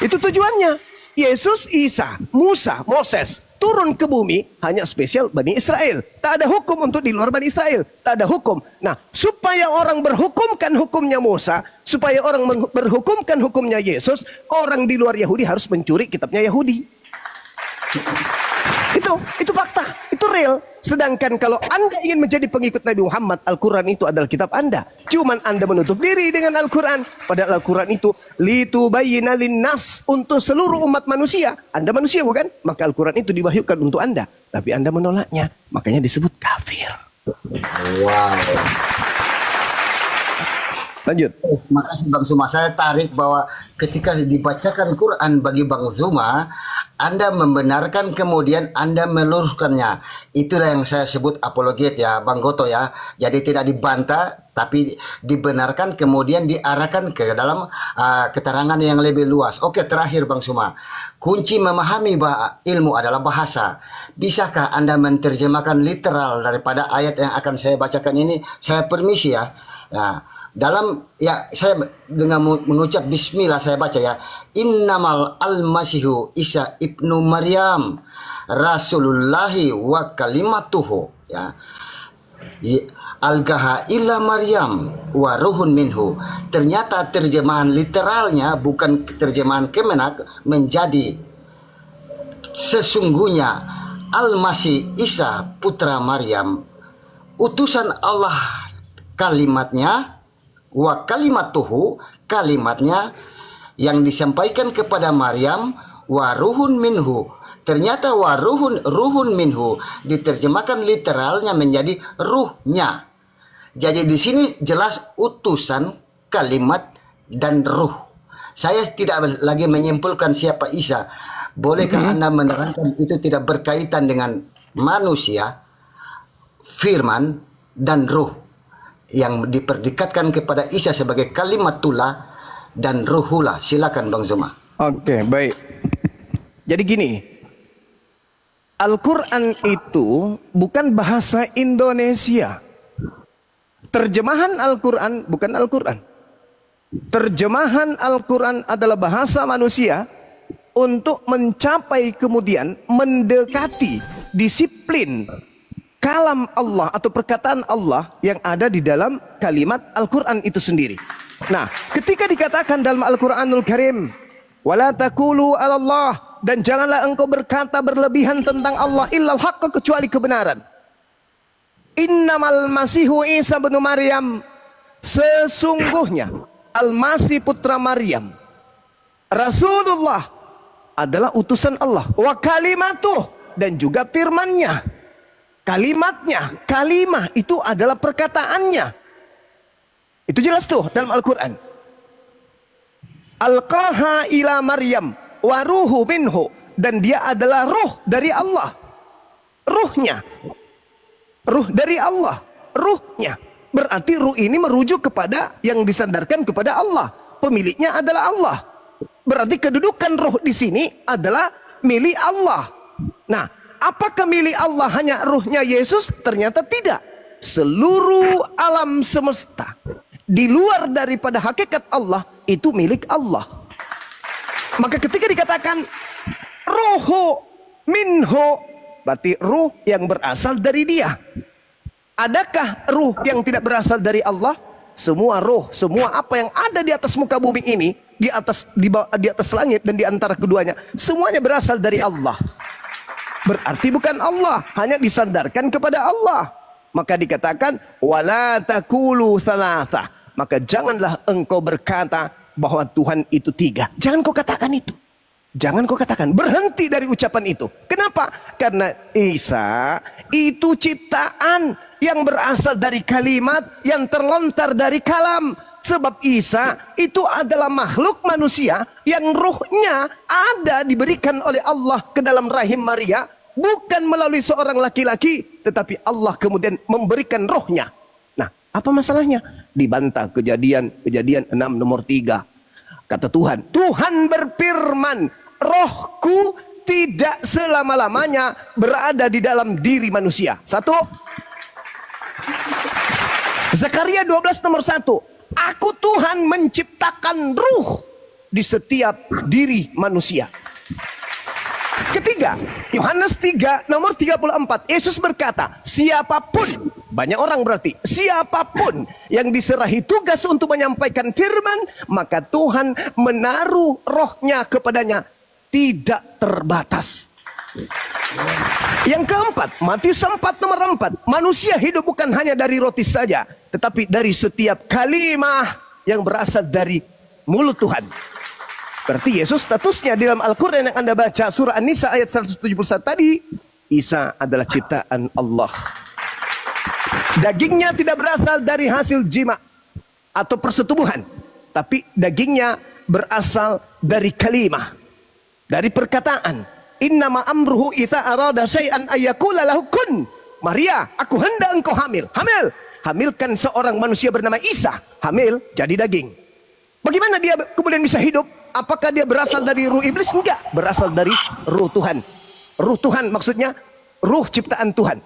Itu tujuannya. Yesus, Isa, Musa, Moses turun ke bumi hanya spesial Bani Israel. Tak ada hukum untuk di luar Bani Israel. Tak ada hukum. Nah, supaya orang berhukumkan hukumnya Musa, supaya orang berhukumkan hukumnya Yesus, orang di luar Yahudi harus mencuri kitabnya Yahudi. Itu fakta, itu real. Sedangkan kalau Anda ingin menjadi pengikut Nabi Muhammad, Al-Quran itu adalah kitab Anda. Cuman Anda menutup diri dengan Al-Quran. Padahal Al-Quran itu litubayyina linnas, untuk seluruh umat manusia. Anda manusia bukan? Maka Al-Quran itu diwahyukan untuk Anda. Tapi Anda menolaknya, makanya disebut kafir. Wow. Lanjut. Makasih Bang Zuma. Saya tarik bahwa ketika dibacakan Quran bagi Bang Zuma, Anda membenarkan kemudian Anda meluruskannya. Itulah yang saya sebut apologet ya Bang Goto ya. Jadi tidak dibantah tapi dibenarkan kemudian diarahkan ke dalam keterangan yang lebih luas. Oke, terakhir Bang Zuma. Kunci memahami ilmu adalah bahasa. Bisakah Anda menerjemahkan literal daripada ayat yang akan saya bacakan ini? Saya permisi ya. Nah, dalam ya saya dengan mengucap bismillah saya baca ya. Innamal al-masihu Isa ibnu Maryam rasulullahi wa kalimatuhu ya. Algaha ila Maryam wa ruhun minhu. Ternyata terjemahan literalnya bukan terjemahan Kemenak, menjadi sesungguhnya Al-Masih Isa putra Maryam utusan Allah, kalimatnya wa kalimatuhu, kalimatnya yang disampaikan kepada Maryam, wa ruhun minhu. Ternyata wa ruhun minhu diterjemahkan literalnya menjadi ruhnya. Jadi di sini jelas utusan, kalimat dan ruh. Saya tidak lagi menyimpulkan siapa Isa. Bolehkah Anda menerangkan itu tidak berkaitan dengan manusia, firman dan ruh yang diperdekatkan kepada Isa sebagai kalimatullah dan ruhullah? Silakan Bang Zuma. Oke, baik. Jadi gini, Al-Quran itu bukan bahasa Indonesia. Terjemahan Al-Quran bukan Al-Quran. Terjemahan Al-Quran adalah bahasa manusia untuk mencapai kemudian mendekati disiplin kalam Allah atau perkataan Allah yang ada di dalam kalimat Al-Quran itu sendiri. Nah, ketika dikatakan dalam Al-Quranul Karim, wala taqulu 'alallah, dan janganlah engkau berkata berlebihan tentang Allah illal haqq, kecuali kebenaran. Innamal masihu Isa bin Maryam, sesungguhnya Al-Masih putra Maryam, Rasulullah, adalah utusan Allah. Wa kalimatuh, dan juga firmannya, kalimatnya. Kalimah itu adalah perkataannya. Itu jelas tuh dalam Al-Quran. Alqaha ila Maryam wa ruhu minhu, dan dia adalah ruh dari Allah. Ruhnya, ruh dari Allah, ruhnya. Berarti ruh ini merujuk kepada yang disandarkan kepada Allah. Pemiliknya adalah Allah. Berarti kedudukan ruh di sini adalah milik Allah. Nah, apakah milik Allah hanya ruhnya Yesus? Ternyata tidak. Seluruh alam semesta di luar daripada hakikat Allah itu milik Allah. Maka ketika dikatakan ruhu minhu, berarti ruh yang berasal dari dia. Adakah ruh yang tidak berasal dari Allah? Semua ruh, semua apa yang ada di atas muka bumi ini, di atas langit dan di antara keduanya, semuanya berasal dari Allah. Berarti bukan Allah, hanya disandarkan kepada Allah. Maka dikatakan wala taqulu tsalatsa. Maka janganlah engkau berkata bahwa Tuhan itu 3. Jangan kau katakan itu. Jangan kau katakan, berhenti dari ucapan itu. Kenapa? Karena Isa itu ciptaan yang berasal dari kalimat yang terlontar dari kalam. Sebab Isa itu adalah makhluk manusia yang ruhnya ada diberikan oleh Allah ke dalam rahim Maria. Bukan melalui seorang laki-laki, tetapi Allah kemudian memberikan rohnya. Nah, apa masalahnya? Dibantah kejadian 6 nomor 3. Kata Tuhan, Tuhan berfirman, rohku tidak selama-lamanya berada di dalam diri manusia. 1. Zakaria 12 nomor 1. Aku Tuhan menciptakan ruh di setiap diri manusia. Ketiga, Yohanes 3 nomor 34. Yesus berkata, siapapun, banyak orang berarti, siapapun yang diserahi tugas untuk menyampaikan firman, maka Tuhan menaruh rohnya kepadanya tidak terbatas. Yang keempat, Matius 4 nomor 4. Manusia hidup bukan hanya dari roti saja, tetapi dari setiap kalimah yang berasal dari mulut Tuhan. Berarti Yesus statusnya di dalam Al-Quran yang Anda baca, surah An-Nisa ayat 171 tadi, Isa adalah ciptaan Allah. Dagingnya tidak berasal dari hasil jima atau persetubuhan, tapi dagingnya berasal dari kalimah, dari perkataan. Innama amruhu ita arada syai'an ayyakula lahu kun. Maria, aku hendak engkau hamil. Hamil. Hamilkan seorang manusia bernama Isa. Hamil jadi daging. Bagaimana dia kemudian bisa hidup? Apakah dia berasal dari ruh iblis? Enggak. Berasal dari ruh Tuhan. Ruh Tuhan maksudnya ruh ciptaan Tuhan.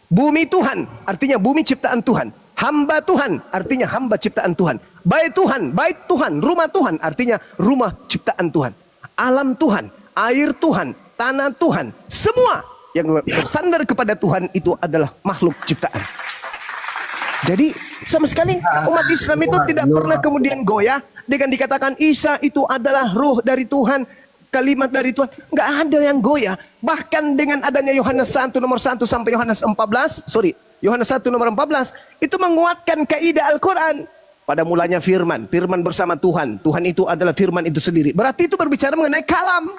Bumi Tuhan artinya bumi ciptaan Tuhan. Hamba Tuhan artinya hamba ciptaan Tuhan. Bait Tuhan, rumah Tuhan artinya rumah ciptaan Tuhan. Alam Tuhan, air Tuhan, tanah Tuhan, semua yang bersandar kepada Tuhan itu adalah makhluk ciptaan. Jadi sama sekali umat Islam itu tidak pernah kemudian goyah dengan dikatakan Isa itu adalah ruh dari Tuhan, kalimat dari Tuhan. Nggak ada yang goyah. Bahkan dengan adanya Yohanes 1 nomor 1 sampai Yohanes 1 nomor 14 itu menguatkan kaidah Al-Quran. Pada mulanya firman bersama Tuhan. Tuhan itu adalah firman itu sendiri. Berarti itu berbicara mengenai kalam.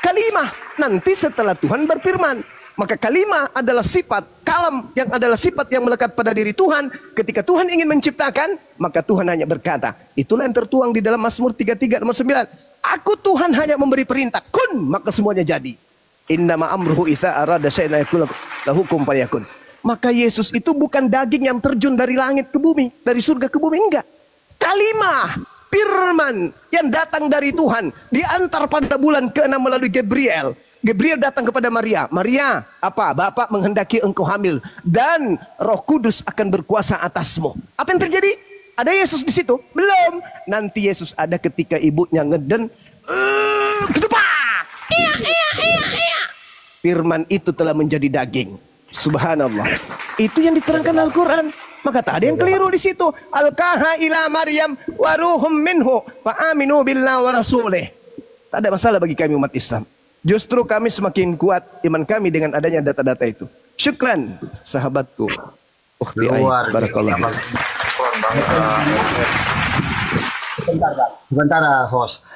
Kalimah, nanti setelah Tuhan berfirman, maka kalimah adalah sifat, kalam yang adalah sifat yang melekat pada diri Tuhan. Ketika Tuhan ingin menciptakan, maka Tuhan hanya berkata. Itulah yang tertuang di dalam Mazmur 33 nomor 9. Aku Tuhan hanya memberi perintah, kun, maka semuanya jadi. Innama amruhu idza arada syai'an yaqulu lahu kun fayakun. Maka Yesus itu bukan daging yang terjun dari langit ke bumi, dari surga ke bumi, enggak. Kalimah, firman yang datang dari Tuhan diantar pada bulan ke-6 melalui Gabriel. Gabriel datang kepada Maria. Maria, apa? Bapak menghendaki engkau hamil dan Roh Kudus akan berkuasa atasmu. Apa yang terjadi? Ada Yesus di situ? Belum. Nanti Yesus ada ketika ibunya ngeden. Ketupat. Firman itu telah menjadi daging. Subhanallah. Itu yang diterangkan Al-Quran. Maka tak ada yang keliru di situ. Alqaha ila Maryam wa ruhum minhu fa aminu billahi wa rasulih. Tak ada masalah bagi kami umat Islam. Justru kami semakin kuat iman kami dengan adanya data-data itu. Syukran sahabatku. Ukhti Ain, barakallah. Sebentar host.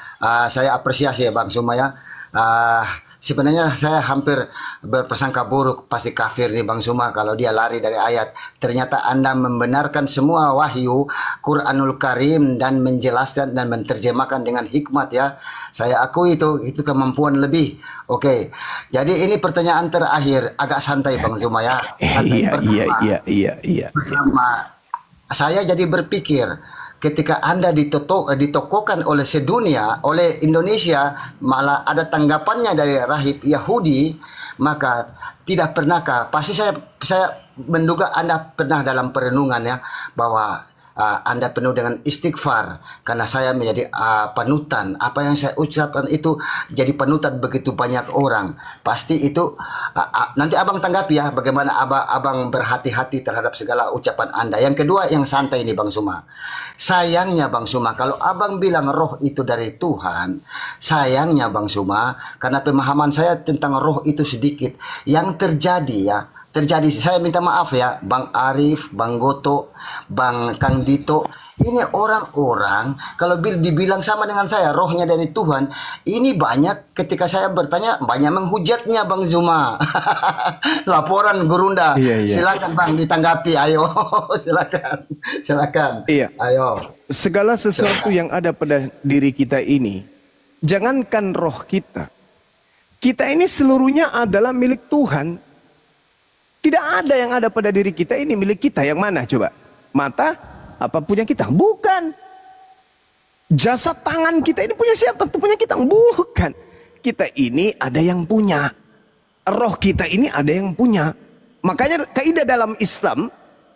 Saya apresiasi ya Bang Sumaya. Sebenarnya saya hampir berprasangka buruk pasti kafir nih Bang Suma kalau dia lari dari ayat. Ternyata Anda membenarkan semua wahyu Quranul Karim dan menjelaskan dan menerjemahkan dengan hikmat ya. Saya akui itu kemampuan lebih. Oke. Jadi ini pertanyaan terakhir agak santai Bang Suma ya. Iya. Pertama, saya jadi berpikir ketika Anda ditokohkan oleh sedunia, oleh Indonesia, malah ada tanggapannya dari rahib Yahudi, maka tidak pernahkah, pasti saya menduga Anda pernah dalam perenungan ya, bahwa Anda penuh dengan istighfar karena saya menjadi panutan. Apa yang saya ucapkan itu jadi panutan begitu banyak orang. Pasti itu nanti abang tanggapi ya bagaimana abang berhati-hati terhadap segala ucapan Anda. Yang kedua yang santai ini Bang Suma. Sayangnya Bang Suma, kalau abang bilang roh itu dari Tuhan, sayangnya Bang Suma, karena pemahaman saya tentang roh itu sedikit. Yang terjadi saya minta maaf ya Bang Arif, Bang Goto, Bang Kang Dito, ini orang-orang kalau dibilang sama dengan saya rohnya dari Tuhan, ini banyak ketika saya bertanya banyak menghujatnya Bang Zuma. Laporan Gurunda. Silakan Bang ditanggapi, ayo. silakan ayo. Segala sesuatu yang ada pada diri kita ini, jangankan roh kita ini seluruhnya adalah milik Tuhan. Tidak ada yang ada pada diri kita ini milik kita. Yang mana coba? Mata apa punya kita? Bukan. Jasad tangan kita ini punya siapa? Punya kita? Bukan. Kita ini ada yang punya. Roh kita ini ada yang punya. Makanya kaidah dalam Islam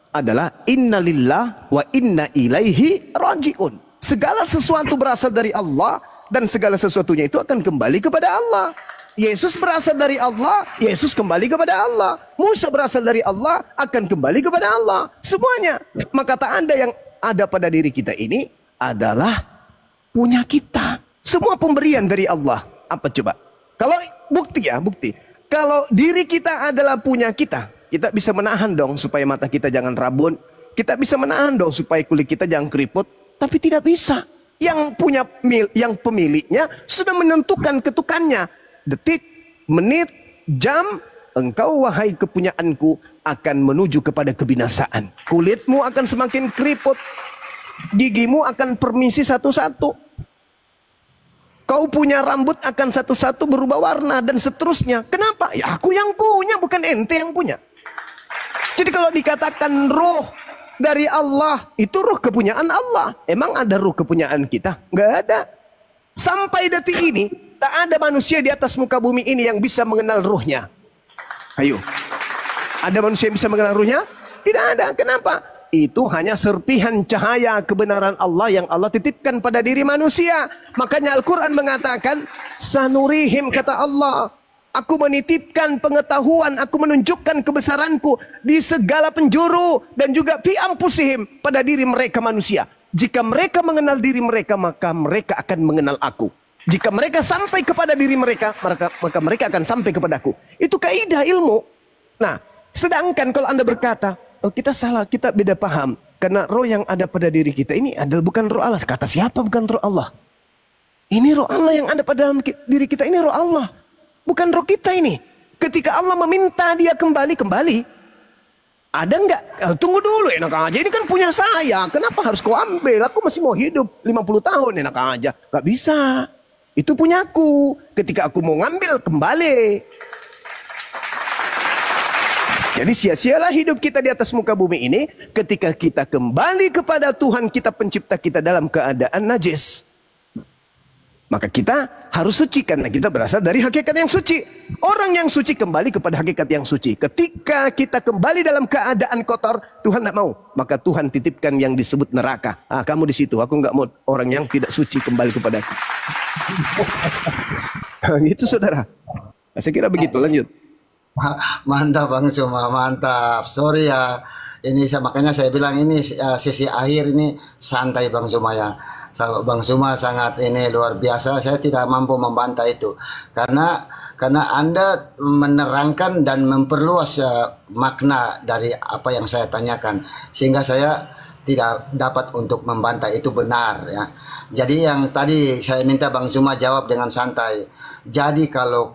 adalah innalillah wa inna ilaihi rajiun. Segala sesuatu berasal dari Allah dan segala sesuatunya itu akan kembali kepada Allah. Yesus berasal dari Allah, Yesus kembali kepada Allah. Musa berasal dari Allah, akan kembali kepada Allah. Semuanya. Maka tanda yang ada pada diri kita ini adalah punya kita. Semua pemberian dari Allah. Apa coba? Kalau bukti. Kalau diri kita adalah punya kita bisa menahan dong supaya mata kita jangan rabun. Kita bisa menahan dong supaya kulit kita jangan keriput. Tapi tidak bisa. Yang pemiliknya sudah menentukan ketukannya. Detik, menit, jam, engkau wahai kepunyaanku akan menuju kepada kebinasaan. Kulitmu akan semakin keriput, gigimu akan permisi satu-satu. Kau punya rambut akan satu-satu berubah warna dan seterusnya. Kenapa? Ya aku yang punya, bukan ente yang punya. Jadi kalau dikatakan roh dari Allah, itu roh kepunyaan Allah. Emang ada roh kepunyaan kita? Nggak ada. Sampai detik ini, tak ada manusia di atas muka bumi ini yang bisa mengenal ruhnya. Ayo. Ada manusia yang bisa mengenal ruhnya? Tidak ada. Kenapa? Itu hanya serpihan cahaya kebenaran Allah yang Allah titipkan pada diri manusia. Makanya Al-Quran mengatakan, sanurihim, kata Allah. Aku menitipkan pengetahuan, aku menunjukkan kebesaranku di segala penjuru dan juga fi anfusihim, pada diri mereka manusia. Jika mereka mengenal diri mereka, maka mereka akan mengenal aku. Jika mereka sampai kepada diri mereka, maka mereka akan sampai kepadaku. Itu kaidah ilmu. Nah, sedangkan kalau Anda berkata, oh kita salah, kita beda paham. Karena roh yang ada pada diri kita ini adalah bukan roh Allah. Kata siapa bukan roh Allah? Ini roh Allah yang ada pada dalam diri kita, ini roh Allah. Bukan roh kita ini. Ketika Allah meminta dia kembali. Ada enggak? Tunggu dulu, enak aja. Ini kan punya saya. Kenapa harus kau ambil? Aku masih mau hidup 50 tahun, enak aja. Gak bisa. Itu punyaku. Ketika aku mau ngambil, kembali. Jadi sia-sialah hidup kita di atas muka bumi ini ketika kita kembali kepada Tuhan kita pencipta kita dalam keadaan najis. Maka kita harus suci karena kita berasal dari hakikat yang suci. Orang yang suci kembali kepada hakikat yang suci. Ketika kita kembali dalam keadaan kotor, Tuhan tidak mau. Maka Tuhan titipkan yang disebut neraka. Ah, kamu di situ. Aku nggak mau orang yang tidak suci kembali kepada aku. Itu saudara. Saya kira begitu. Lanjut. Mantap Bang Suma, mantap. Sorry ya. Ini makanya saya bilang ini sisi akhir ini santai Bang Suma ya. Bang Suma sangat ini luar biasa. Saya tidak mampu membantah itu karena Anda menerangkan dan memperluas makna dari apa yang saya tanyakan sehingga saya tidak dapat untuk membantah itu benar ya. Jadi yang tadi saya minta Bang Suma jawab dengan santai. Jadi kalau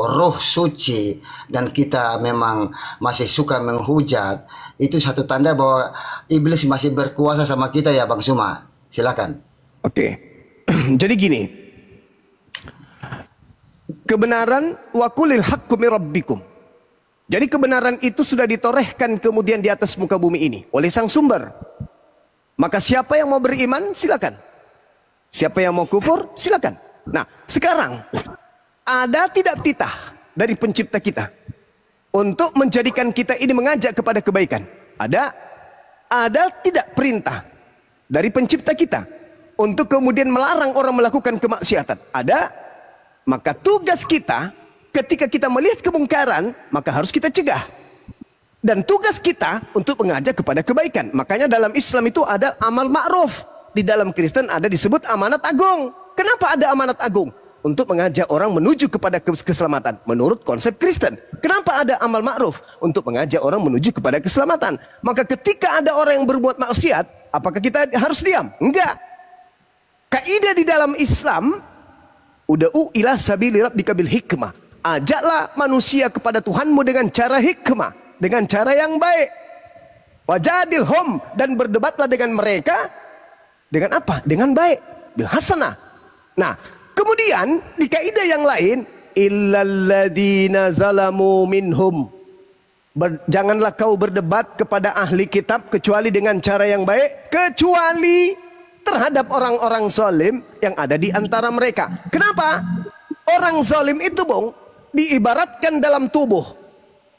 roh suci dan kita memang masih suka menghujat, itu satu tanda bahwa iblis masih berkuasa sama kita ya Bang Suma. Silakan. Oke. Jadi gini. Kebenaran wa qulil haqqu mir rabbikum. Jadi kebenaran itu sudah ditorehkan kemudian di atas muka bumi ini oleh sang sumber. Maka siapa yang mau beriman silakan. Siapa yang mau kufur silakan. Nah, sekarang ada tidak titah dari pencipta kita untuk menjadikan kita ini mengajak kepada kebaikan? Ada. ada tidak perintah dari pencipta kita untuk kemudian melarang orang melakukan kemaksiatan? Ada. Maka tugas kita ketika kita melihat kemungkaran, maka harus kita cegah. Dan tugas kita untuk mengajak kepada kebaikan. Makanya dalam Islam itu ada amal ma'ruf. Di dalam Kristen ada disebut amanat agung. Kenapa ada amanat agung? Untuk mengajak orang menuju kepada keselamatan. Menurut konsep Kristen. Kenapa ada amal ma'ruf? Untuk mengajak orang menuju kepada keselamatan. Maka ketika ada orang yang berbuat maksiat, apakah kita harus diam? Enggak. Kaidah di dalam Islam, ud'u ila sabili rabbika bil hikmah. Ajaklah manusia kepada Tuhanmu dengan cara hikmah, dengan cara yang baik. Wajadilhum, dan berdebatlah dengan mereka dengan apa? Dengan baik, bil hasanah. Nah, kemudian di kaidah yang lain, illalladzina zalamu minhum. Janganlah kau berdebat kepada ahli kitab kecuali dengan cara yang baik, kecuali terhadap orang-orang zalim yang ada di antara mereka. Kenapa? Orang zalim itu, Bung, diibaratkan dalam tubuh.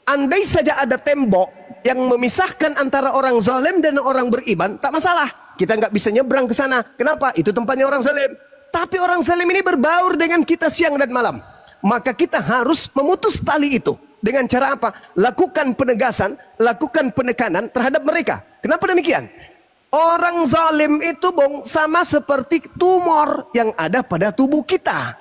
Andai saja ada tembok yang memisahkan antara orang zalim dan orang beriman, tak masalah. Kita nggak bisa nyebrang ke sana. Kenapa? Itu tempatnya orang zalim. Tapi orang zalim ini berbaur dengan kita siang dan malam. Maka kita harus memutus tali itu. Dengan cara apa? Lakukan penegasan, lakukan penekanan terhadap mereka. Kenapa demikian? Orang zalim itu, Bung, sama seperti tumor yang ada pada tubuh kita.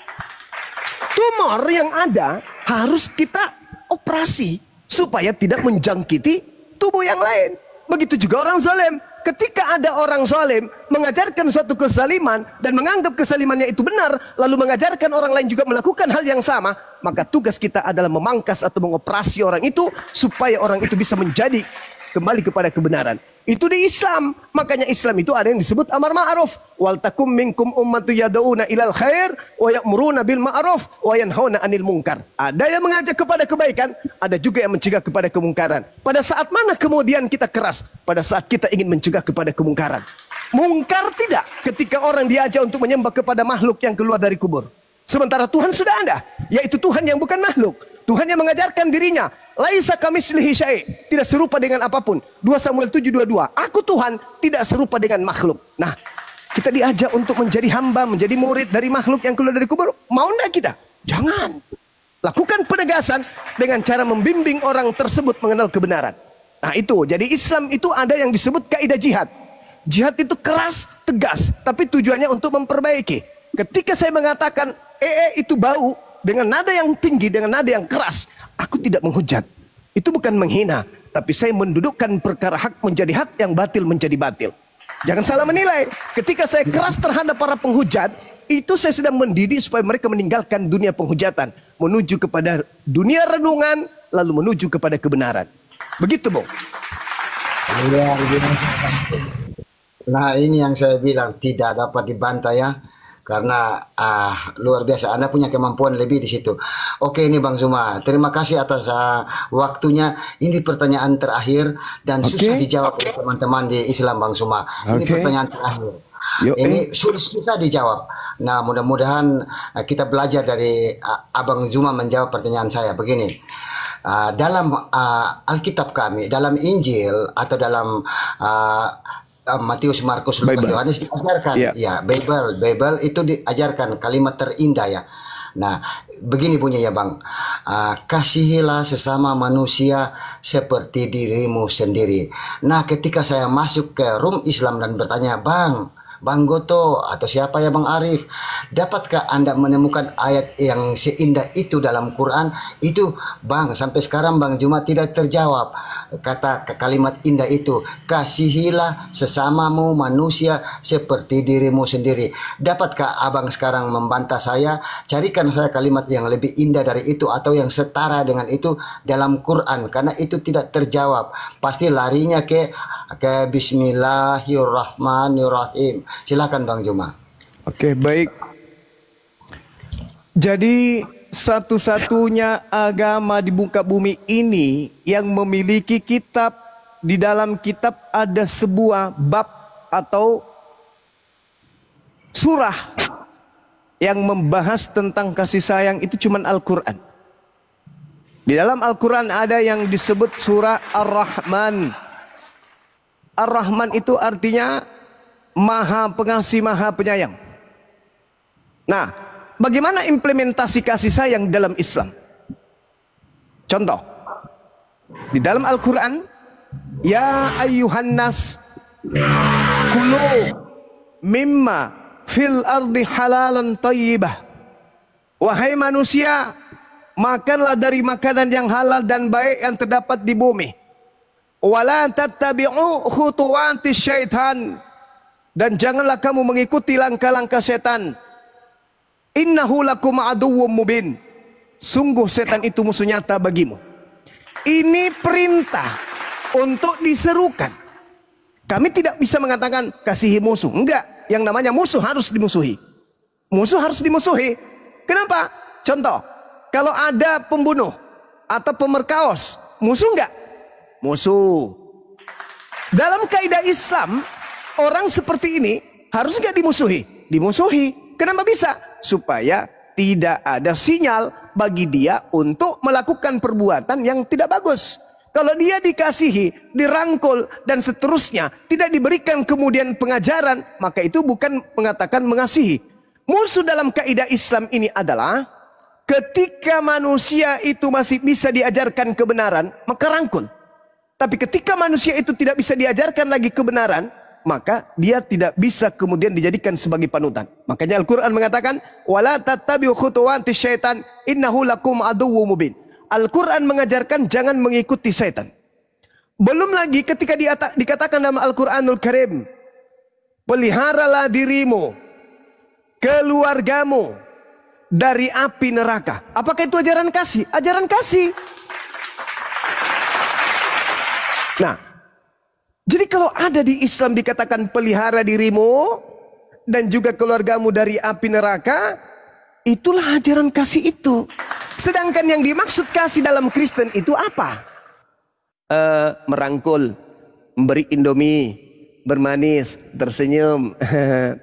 Tumor yang ada harus kita operasi supaya tidak menjangkiti tubuh yang lain. Begitu juga orang zalim. Ketika ada orang zalim mengajarkan suatu kezaliman dan menganggap kezalimannya itu benar, lalu mengajarkan orang lain juga melakukan hal yang sama, maka tugas kita adalah memangkas atau mengoperasi orang itu supaya orang itu bisa menjadi kembali kepada kebenaran. Itu di Islam. Makanya Islam itu ada yang disebut amar ma'ruf. Wal takum minkum ummatu yad'una ilal khair wa ya'muruna bil ma'ruf wa yanhauna 'anil munkar. Ada yang mengajak kepada kebaikan, ada juga yang mencegah kepada kemungkaran. Pada saat mana kemudian kita keras? Pada saat kita ingin mencegah kepada kemungkaran. Mungkar tidak ketika orang diajak untuk menyembah kepada makhluk yang keluar dari kubur. Sementara Tuhan sudah ada, yaitu Tuhan yang bukan makhluk. Tuhan yang mengajarkan dirinya, laisa kamitslihi syai', tidak serupa dengan apapun. 2 Samuel 7:22. Aku Tuhan tidak serupa dengan makhluk. Nah, kita diajak untuk menjadi hamba, menjadi murid dari makhluk yang keluar dari kubur. Mau enggak kita? Jangan. Lakukan penegasan dengan cara membimbing orang tersebut mengenal kebenaran. Nah, itu. Jadi Islam itu ada yang disebut kaidah jihad. Jihad itu keras, tegas, tapi tujuannya untuk memperbaiki. Ketika saya mengatakan itu bau dengan nada yang tinggi, dengan nada yang keras, aku tidak menghujat. Itu bukan menghina, tapi saya mendudukkan perkara hak menjadi hak, yang batil menjadi batil. Jangan salah menilai. Ketika saya keras terhadap para penghujat, itu saya sedang mendidik supaya mereka meninggalkan dunia penghujatan, menuju kepada dunia renungan, lalu menuju kepada kebenaran. Begitu, Bung. Nah, ini yang saya bilang tidak dapat dibantah ya. Karena luar biasa, Anda punya kemampuan lebih di situ. Oke, ini Bang Zuma, terima kasih atas waktunya. Ini pertanyaan terakhir dan susah dijawab oleh teman-teman di Islam, Bang Zuma. Ini pertanyaan terakhir. Ini susah dijawab. Nah, mudah-mudahan kita belajar dari Abang Zuma menjawab pertanyaan saya. Begini, dalam Alkitab kami, dalam Injil atau dalam Matius, Markus, Lukas, Yohanes diajarkan, ya Bible itu diajarkan kalimat terindah ya. Nah, begini bunyinya Bang, kasihilah sesama manusia seperti dirimu sendiri. Nah, ketika saya masuk ke room Islam dan bertanya, Bang Goto atau siapa ya Bang Arif, dapatkah Anda menemukan ayat yang seindah itu dalam Quran? Itu Bang, sampai sekarang Bang Zuma tidak terjawab kata kalimat indah itu, kasihilah sesamamu manusia seperti dirimu sendiri. Dapatkah Abang sekarang membantah saya? Carikan saya kalimat yang lebih indah dari itu atau yang setara dengan itu dalam Quran, karena itu tidak terjawab. Pasti larinya ke Bismillahirrahmanirrahim. Silakan Bang Zuma. Oke, baik. Jadi satu-satunya agama di muka bumi ini yang memiliki kitab, di dalam kitab ada sebuah bab atau surah yang membahas tentang kasih sayang, itu cuman Al-Quran. Di dalam Al-Quran ada yang disebut surah Ar-Rahman. Ar-Rahman itu artinya Maha Pengasih, Maha Penyayang. Nah, bagaimana implementasi kasih sayang dalam Islam? Contoh, di dalam Al-Quran, ya ayyuhan nas kulu mimma fil ardi halalan thayyibah. Wahai manusia, makanlah dari makanan yang halal dan baik yang terdapat di bumi. Wala tattabi'u khutuwatis syaitan, dan janganlah kamu mengikuti langkah-langkah setan. Innahu lakum aduwwum mubin. Sungguh setan itu musuh nyata bagimu. Ini perintah untuk diserukan. Kami tidak bisa mengatakan kasihi musuh. Enggak, yang namanya musuh harus dimusuhi. Musuh harus dimusuhi. Kenapa? Contoh, kalau ada pembunuh atau pemerkaos, musuh enggak? Musuh. Dalam kaidah Islam, orang seperti ini harus enggak dimusuhi? Dimusuhi. Kenapa bisa? Supaya tidak ada sinyal bagi dia untuk melakukan perbuatan yang tidak bagus. Kalau dia dikasihi, dirangkul, dan seterusnya, tidak diberikan kemudian pengajaran, maka itu bukan mengatakan mengasihi. Musuh dalam kaidah Islam ini adalah ketika manusia itu masih bisa diajarkan kebenaran, maka rangkul. Tapi ketika manusia itu tidak bisa diajarkan lagi kebenaran, maka dia tidak bisa kemudian dijadikan sebagai panutan. Makanya Al-Quran mengatakan, wala tattabi'u khutuwatis syaitan innahu lakum aduwwum mubin. Al-Quran mengajarkan jangan mengikuti setan. Belum lagi ketika dikatakan dalam Al-Quranul Karim, peliharalah dirimu, keluargamu dari api neraka. Apakah itu ajaran kasih? Ajaran kasih. Nah, jadi kalau ada di Islam dikatakan pelihara dirimu dan juga keluargamu dari api neraka, itulah ajaran kasih itu. Sedangkan yang dimaksud kasih dalam Kristen itu apa? Merangkul, memberi indomie, bermanis, tersenyum,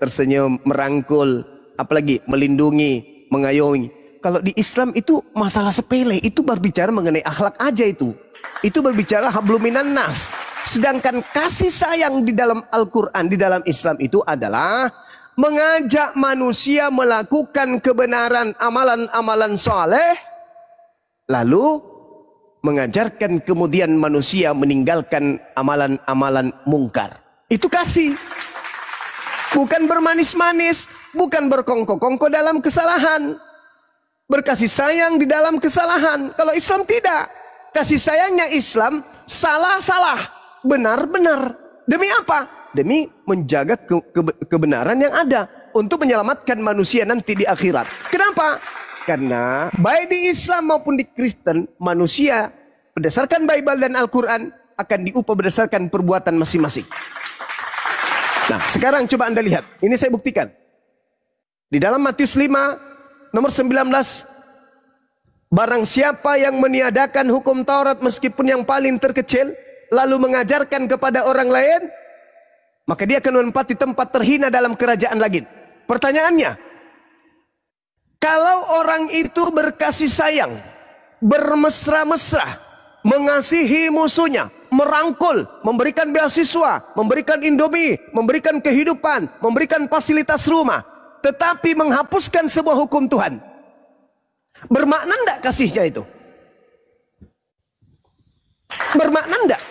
tersenyum, merangkul, apalagi melindungi, mengayomi. Kalau di Islam itu masalah sepele, itu berbicara mengenai akhlak aja itu. Itu berbicara habluminan nas. Sedangkan kasih sayang di dalam Al-Quran, di dalam Islam itu adalah mengajak manusia melakukan kebenaran, amalan-amalan soleh, lalu mengajarkan kemudian manusia meninggalkan amalan-amalan mungkar. Itu kasih. Bukan bermanis-manis, bukan berkongko-kongko dalam kesalahan. Berkasih sayang di dalam kesalahan. Kalau Islam tidak. Kasih sayangnya Islam salah-salah, benar-benar. Demi apa? Demi menjaga kebenaran yang ada untuk menyelamatkan manusia nanti di akhirat. Kenapa? Karena baik di Islam maupun di Kristen, manusia berdasarkan Bible dan Al-Quran akan diupah berdasarkan perbuatan masing-masing. Nah, sekarang coba Anda lihat. Ini saya buktikan. Di dalam Matius 5 nomor 19, barang siapa yang meniadakan hukum Taurat meskipun yang paling terkecil, lalu mengajarkan kepada orang lain, maka dia akan menempati tempat terhina dalam kerajaan langit. Pertanyaannya, kalau orang itu berkasih sayang, bermesra-mesra, mengasihi musuhnya, merangkul, memberikan beasiswa, memberikan indomie, memberikan kehidupan, memberikan fasilitas rumah, tetapi menghapuskan sebuah hukum Tuhan, bermakna enggak kasihnya itu? Bermakna enggak?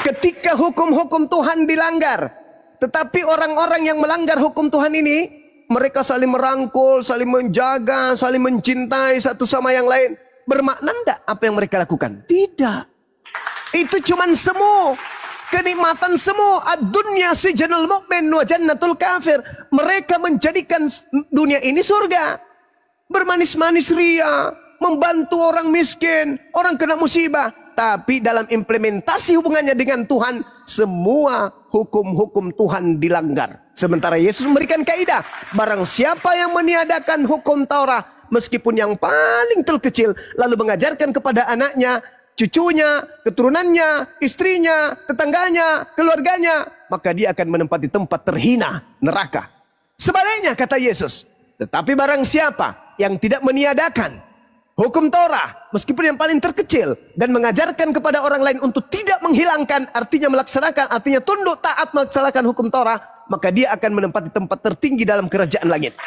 Ketika hukum-hukum Tuhan dilanggar, tetapi orang-orang yang melanggar hukum Tuhan ini, mereka saling merangkul, saling menjaga, saling mencintai satu sama yang lain. Bermakna enggak apa yang mereka lakukan? Tidak. Itu cuman semu, kenikmatan semu. Ad-dunya sijnul mu'min wa jannatul kafir. Mereka menjadikan dunia ini surga. Bermanis-manis ria, membantu orang miskin, orang kena musibah. Tapi dalam implementasi hubungannya dengan Tuhan, semua hukum-hukum Tuhan dilanggar. Sementara Yesus memberikan kaidah, barang siapa yang meniadakan hukum Taurat, meskipun yang paling terkecil, lalu mengajarkan kepada anaknya, cucunya, keturunannya, istrinya, tetangganya, keluarganya, maka dia akan menempati tempat terhina, neraka. Sebaliknya kata Yesus, tetapi barang siapa yang tidak meniadakan Hukum Torah, meskipun yang paling terkecil, dan mengajarkan kepada orang lain untuk tidak menghilangkan, artinya melaksanakan, artinya tunduk taat melaksanakan hukum Torah, maka dia akan menempati tempat tertinggi dalam kerajaan langit.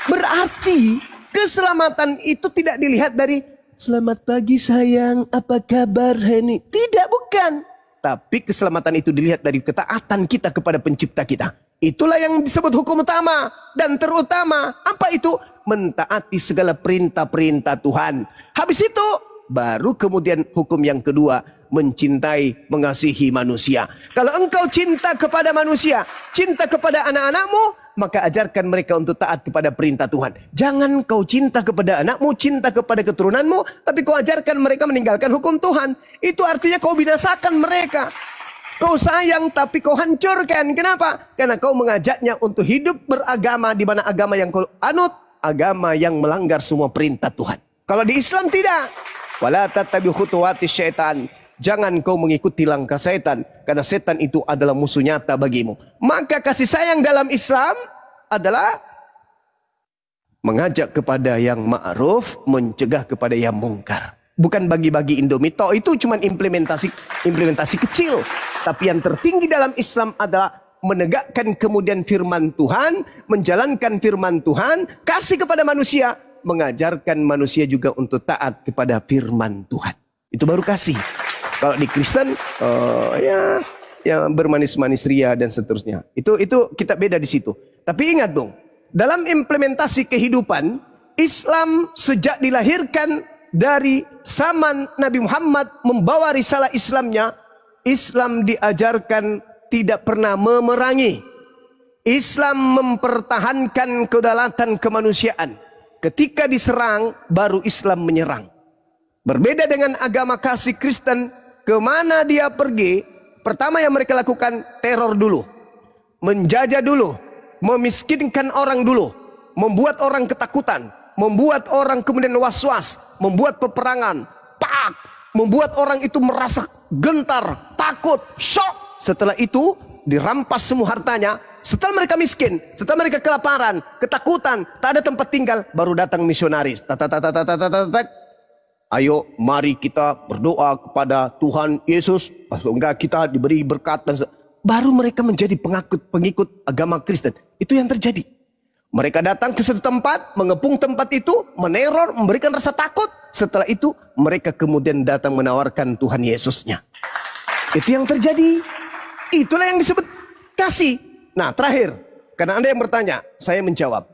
Berarti keselamatan itu tidak dilihat dari selamat pagi sayang, apa kabar Heni? Tidak, bukan. Tapi keselamatan itu dilihat dari ketaatan kita kepada pencipta kita. Itulah yang disebut hukum utama dan terutama. Apa itu? Mentaati segala perintah-perintah Tuhan. Habis itu baru kemudian hukum yang kedua, mencintai, mengasihi manusia. Kalau engkau cinta kepada manusia, cinta kepada anak-anakmu, maka ajarkan mereka untuk taat kepada perintah Tuhan. Jangan kau cinta kepada anakmu, cinta kepada keturunanmu, tapi kau ajarkan mereka meninggalkan hukum Tuhan. Itu artinya kau binasakan mereka. Kau sayang tapi kau hancurkan. Kenapa? Karena kau mengajaknya untuk hidup beragama di mana agama yang kau anut, agama yang melanggar semua perintah Tuhan. Kalau di Islam tidak. Wala tattabi khutuwati syaitan. Jangan kau mengikuti langkah setan, karena setan itu adalah musuh nyata bagimu. Maka kasih sayang dalam Islam adalah mengajak kepada yang ma'ruf, mencegah kepada yang mungkar. Bukan bagi-bagi Indomie. Toh itu cuma implementasi kecil. Tapi yang tertinggi dalam Islam adalah menegakkan kemudian firman Tuhan, menjalankan firman Tuhan, kasih kepada manusia, mengajarkan manusia juga untuk taat kepada firman Tuhan. Itu baru kasih. Kalau di Kristen, ya bermanis-manis ria dan seterusnya. Itu kita beda di situ. Tapi ingat dong, dalam implementasi kehidupan, Islam sejak dilahirkan dari zaman Nabi Muhammad membawa risalah Islamnya, Islam diajarkan tidak pernah memerangi. Islam mempertahankan kedaulatan kemanusiaan. Ketika diserang, baru Islam menyerang. Berbeda dengan agama kasih Kristen, kemana dia pergi, pertama yang mereka lakukan teror dulu, menjajah dulu, memiskinkan orang dulu, membuat orang ketakutan, membuat orang kemudian was-was, membuat peperangan, membuat orang itu merasa gentar, takut, shock. Setelah itu dirampas semua hartanya. Setelah mereka miskin, setelah mereka kelaparan, ketakutan, tak ada tempat tinggal, baru datang misionaris. Ayo mari kita berdoa kepada Tuhan Yesus, enggak kita diberi berkat dan baru mereka menjadi pengikut agama Kristen. Itu yang terjadi. Mereka datang ke satu tempat, mengepung tempat itu, meneror, memberikan rasa takut. Setelah itu mereka kemudian datang menawarkan Tuhan Yesusnya. Itu yang terjadi. Itulah yang disebut kasih. Nah terakhir, karena Anda yang bertanya, saya menjawab.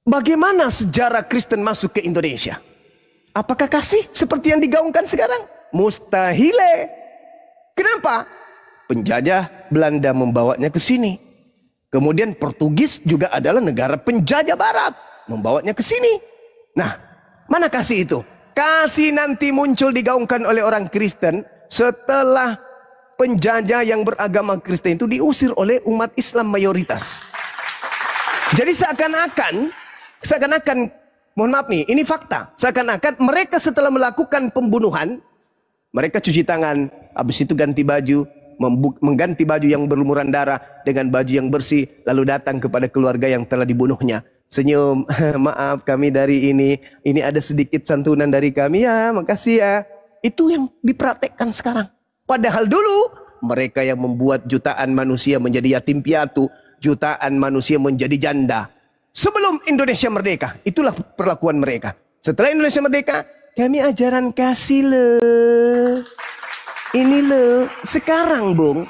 Bagaimana sejarah Kristen masuk ke Indonesia? Apakah kasih seperti yang digaungkan sekarang? Mustahil. Kenapa? Penjajah Belanda membawanya ke sini. Kemudian Portugis juga adalah negara penjajah barat, membawanya ke sini. Nah, mana kasih itu? Kasih nanti muncul digaungkan oleh orang Kristen setelah penjajah yang beragama Kristen itu diusir oleh umat Islam mayoritas. Jadi seakan-akan, mohon maaf nih, ini fakta. Seakan-akan mereka setelah melakukan pembunuhan, mereka cuci tangan, habis itu ganti baju, mengganti baju yang berlumuran darah dengan baju yang bersih, lalu datang kepada keluarga yang telah dibunuhnya. Senyum, maaf kami dari ini ada sedikit santunan dari kami ya, makasih ya. Itu yang dipraktekkan sekarang. Padahal dulu mereka yang membuat jutaan manusia menjadi yatim piatu, jutaan manusia menjadi janda. Sebelum Indonesia merdeka, itulah perlakuan mereka. Setelah Indonesia merdeka, kami ajaran kasih loh. Ini loh, sekarang Bung,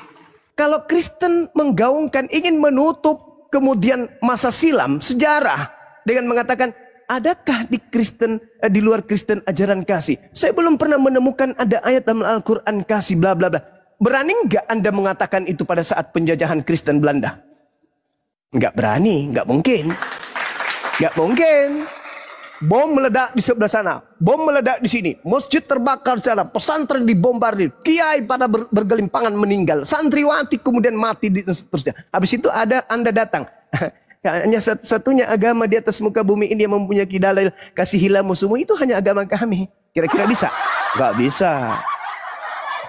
kalau Kristen menggaungkan ingin menutup kemudian masa silam sejarah dengan mengatakan, adakah di luar Kristen ajaran kasih? Saya belum pernah menemukan ada ayat dalam Al-Quran kasih bla bla bla. Berani nggak Anda mengatakan itu pada saat penjajahan Kristen Belanda? Nggak berani, nggak mungkin. Nggak mungkin. Bom meledak di sebelah sana, bom meledak di sini, masjid terbakar di sana, pesantren dibombardir, kiai pada bergelimpangan meninggal, santriwati kemudian mati dan seterusnya. Habis itu Anda datang. Hanya satunya agama di atas muka bumi ini yang mempunyai dalil kasihilah musuhmu, itu hanya agama kami. Kira-kira bisa? Nggak bisa.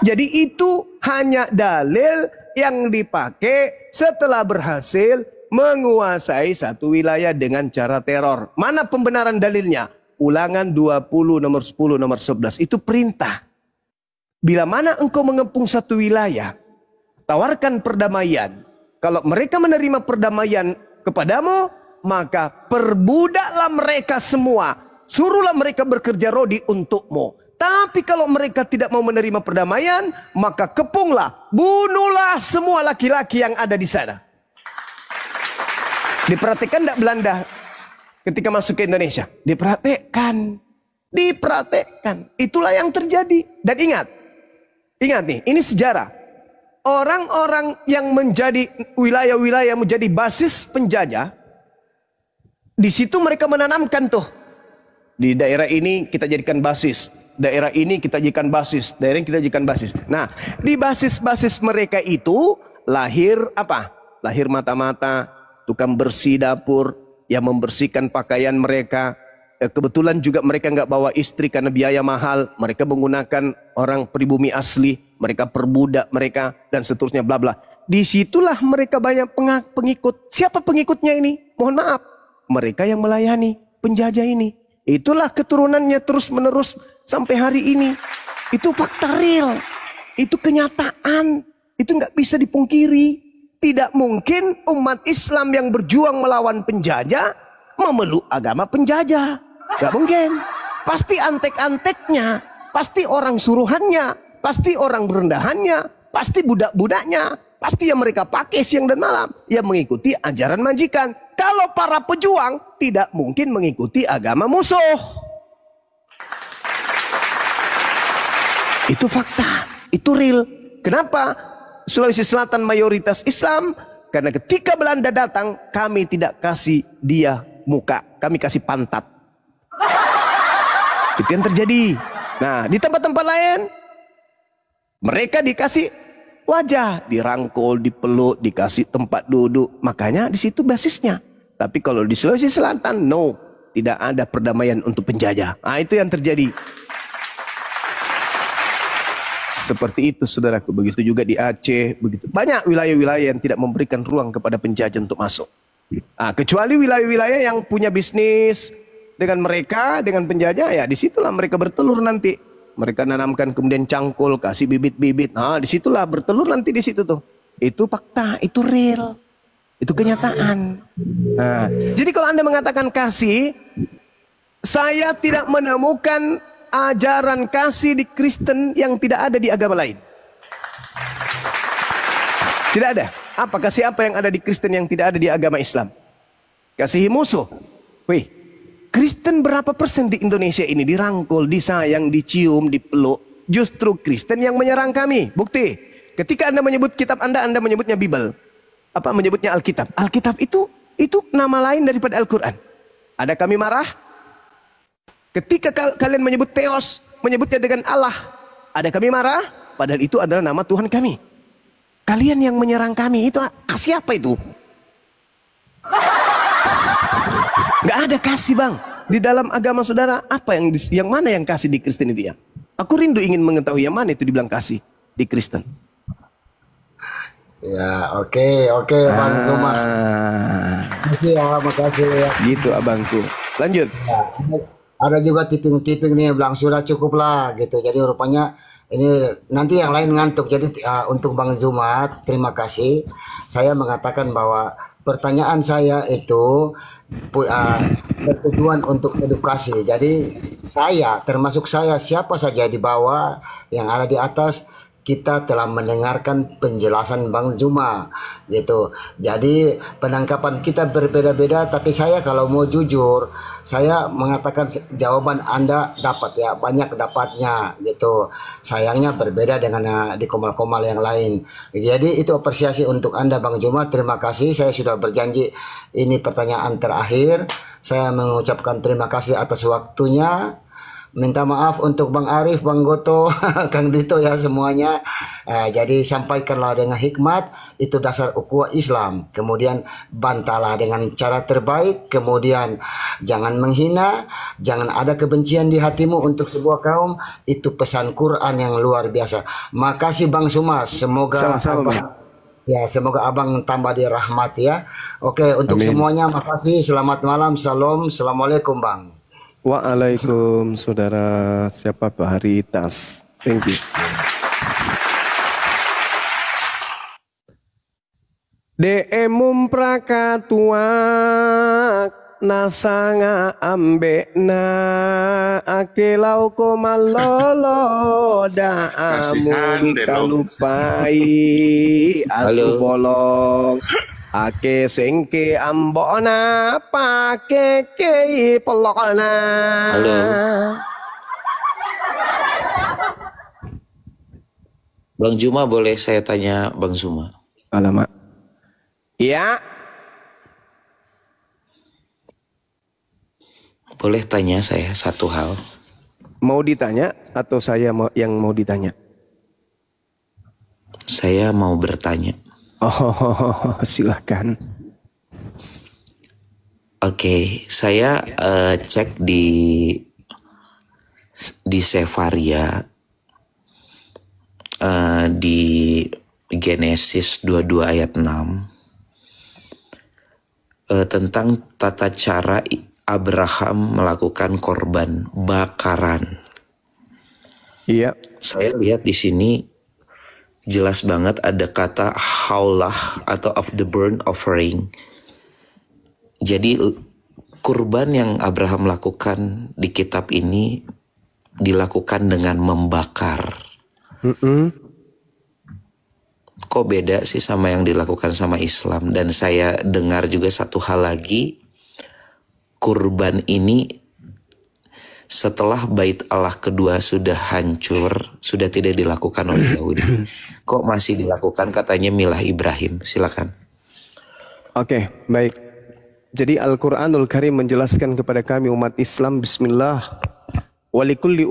Jadi itu hanya dalil yang dipakai setelah berhasil menguasai satu wilayah dengan cara teror. Mana pembenaran dalilnya? Ulangan 20 nomor 10 nomor 11 itu perintah. Bila mana engkau mengepung satu wilayah, tawarkan perdamaian. Kalau mereka menerima perdamaian kepadamu, maka perbudaklah mereka semua. Suruhlah mereka bekerja rodi untukmu. Tapi kalau mereka tidak mau menerima perdamaian, maka kepunglah, bunuhlah semua laki-laki yang ada di sana. Diperhatikan tidak Belanda ketika masuk ke Indonesia? Diperhatikan. Diperhatikan. Itulah yang terjadi. Dan ingat nih, ini sejarah. Orang-orang yang menjadi wilayah-wilayah menjadi basis penjajah, di situ mereka menanamkan tuh. Di daerah ini kita jadikan basis. Daerah ini kita jadikan basis. Daerah ini kita jadikan basis. Nah, di basis-basis mereka itu lahir apa? Lahir mata-mata, tukang bersih dapur, yang membersihkan pakaian mereka. Kebetulan juga mereka nggak bawa istri karena biaya mahal. Mereka menggunakan orang pribumi asli. Mereka perbudak mereka dan seterusnya bla bla. Disitulah mereka banyak pengikut. Siapa pengikutnya ini? Mohon maaf. Mereka yang melayani penjajah ini. Itulah keturunannya terus menerus sampai hari ini. Itu fakta real. Itu kenyataan. Itu nggak bisa dipungkiri. Tidak mungkin umat Islam yang berjuang melawan penjajah memeluk agama penjajah. Nggak mungkin. Pasti antek-anteknya. Pasti orang suruhannya. Pasti orang berendahannya. Pasti budak-budaknya. Pasti yang mereka pakai siang dan malam. Yang mengikuti ajaran majikan. Kalau para pejuang tidak mungkin mengikuti agama musuh. Itu fakta, itu real. Kenapa? Sulawesi Selatan mayoritas Islam. Karena ketika Belanda datang, kami tidak kasih dia muka, kami kasih pantat. Itu yang terjadi. Nah, di tempat-tempat lain, mereka dikasih wajah, dirangkul, dipeluk, dikasih tempat duduk. Makanya di situ basisnya. Tapi kalau di Sulawesi Selatan, no. Tidak ada perdamaian untuk penjajah. Nah, itu yang terjadi. Seperti itu, saudaraku. Begitu juga di Aceh. Begitu. Banyak wilayah-wilayah yang tidak memberikan ruang kepada penjajah untuk masuk. Nah, kecuali wilayah-wilayah yang punya bisnis dengan mereka, dengan penjajah, ya disitulah mereka bertelur nanti. Mereka nanamkan kemudian cangkul, kasih bibit-bibit. Nah, disitulah bertelur nanti di situ tuh. Itu fakta, itu real. Itu kenyataan. Nah, jadi kalau Anda mengatakan kasih, saya tidak menemukan ajaran kasih di Kristen yang tidak ada di agama lain. Tidak ada. Apa kasih apa yang ada di Kristen yang tidak ada di agama Islam? Kasihi musuh. Wih, Kristen berapa persen di Indonesia ini dirangkul, disayang, dicium, dipeluk? Justru Kristen yang menyerang kami. Bukti, ketika Anda menyebut kitab Anda menyebutnya Bible. Apa menyebutnya Alkitab? Alkitab itu nama lain daripada Al-Quran. Ada kami marah ketika kalian menyebut Theos, menyebutnya dengan Allah. Ada kami marah, padahal itu adalah nama Tuhan kami. Kalian yang menyerang kami itu kasih apa itu? Nggak ada kasih, Bang. Di dalam agama saudara, apa yang mana yang kasih di Kristen itu ya? Aku rindu ingin mengetahui yang mana itu dibilang kasih di Kristen. Ya, oke, Bang Zuma. Makasih ya, makasih ya. Gitu abangku. Lanjut. Ya, ada juga tipping-tipping nih, bilang sudah cukup lah gitu. Jadi rupanya ini nanti yang lain ngantuk. Jadi untuk Bang Zuma, terima kasih. Saya mengatakan bahwa pertanyaan saya itu bertujuan untuk edukasi. Jadi saya, termasuk saya, siapa saja di bawah yang ada di atas, kita telah mendengarkan penjelasan Bang Zuma gitu. Jadi penangkapan kita berbeda-beda, tapi saya kalau mau jujur, saya mengatakan jawaban Anda dapat ya, banyak dapatnya gitu. Sayangnya berbeda dengan di komal-komal yang lain. Jadi itu apresiasi untuk Anda Bang Zuma, terima kasih. Saya sudah berjanji ini pertanyaan terakhir. Saya mengucapkan terima kasih atas waktunya. Minta maaf untuk Bang Arif, Bang Goto, Kang Dito ya semuanya. Jadi sampaikanlah dengan hikmat, itu dasar ukhuwah Islam. Kemudian bantalah dengan cara terbaik. Kemudian jangan menghina, jangan ada kebencian di hatimu untuk sebuah kaum. Itu pesan Quran yang luar biasa. Makasih Bang Sumas, semoga sama-sama, Bang. Ya, semoga Abang tambah dirahmati ya. Oke, untuk Amin. semuanya makasih. Selamat malam, salam, assalamualaikum Bang. Waalaikum saudara siapa Pak Haritas. Thank you. Deemum prakatuak nasanga ambekna akelau komalolo daamu kalupai asu bolong ake sengke ambona pake kei pelokona. Halo. Bang Juma, boleh saya tanya Bang Zuma? Alamak. Ya. Boleh tanya saya satu hal? Mau ditanya atau saya yang mau ditanya? Saya mau bertanya. Oh, silakan. Oke, saya cek di Sefaria, di Genesis 22 ayat 6, tentang tata cara Abraham melakukan korban bakaran. Iya. Saya lihat di sini jelas banget ada kata haulah atau of the burnt offering. Jadi kurban yang Abraham lakukan di kitab ini dilakukan dengan membakar. Kok beda sih sama yang dilakukan sama Islam? Dan saya dengar juga satu hal lagi, kurban ini setelah Bait Allah kedua sudah hancur, sudah tidak dilakukan oleh Yahudi. Kok masih dilakukan katanya milah Ibrahim? Silakan. Oke, baik. Jadi Al-Quranul Karim menjelaskan kepada kami umat Islam, Bismillah, walikulli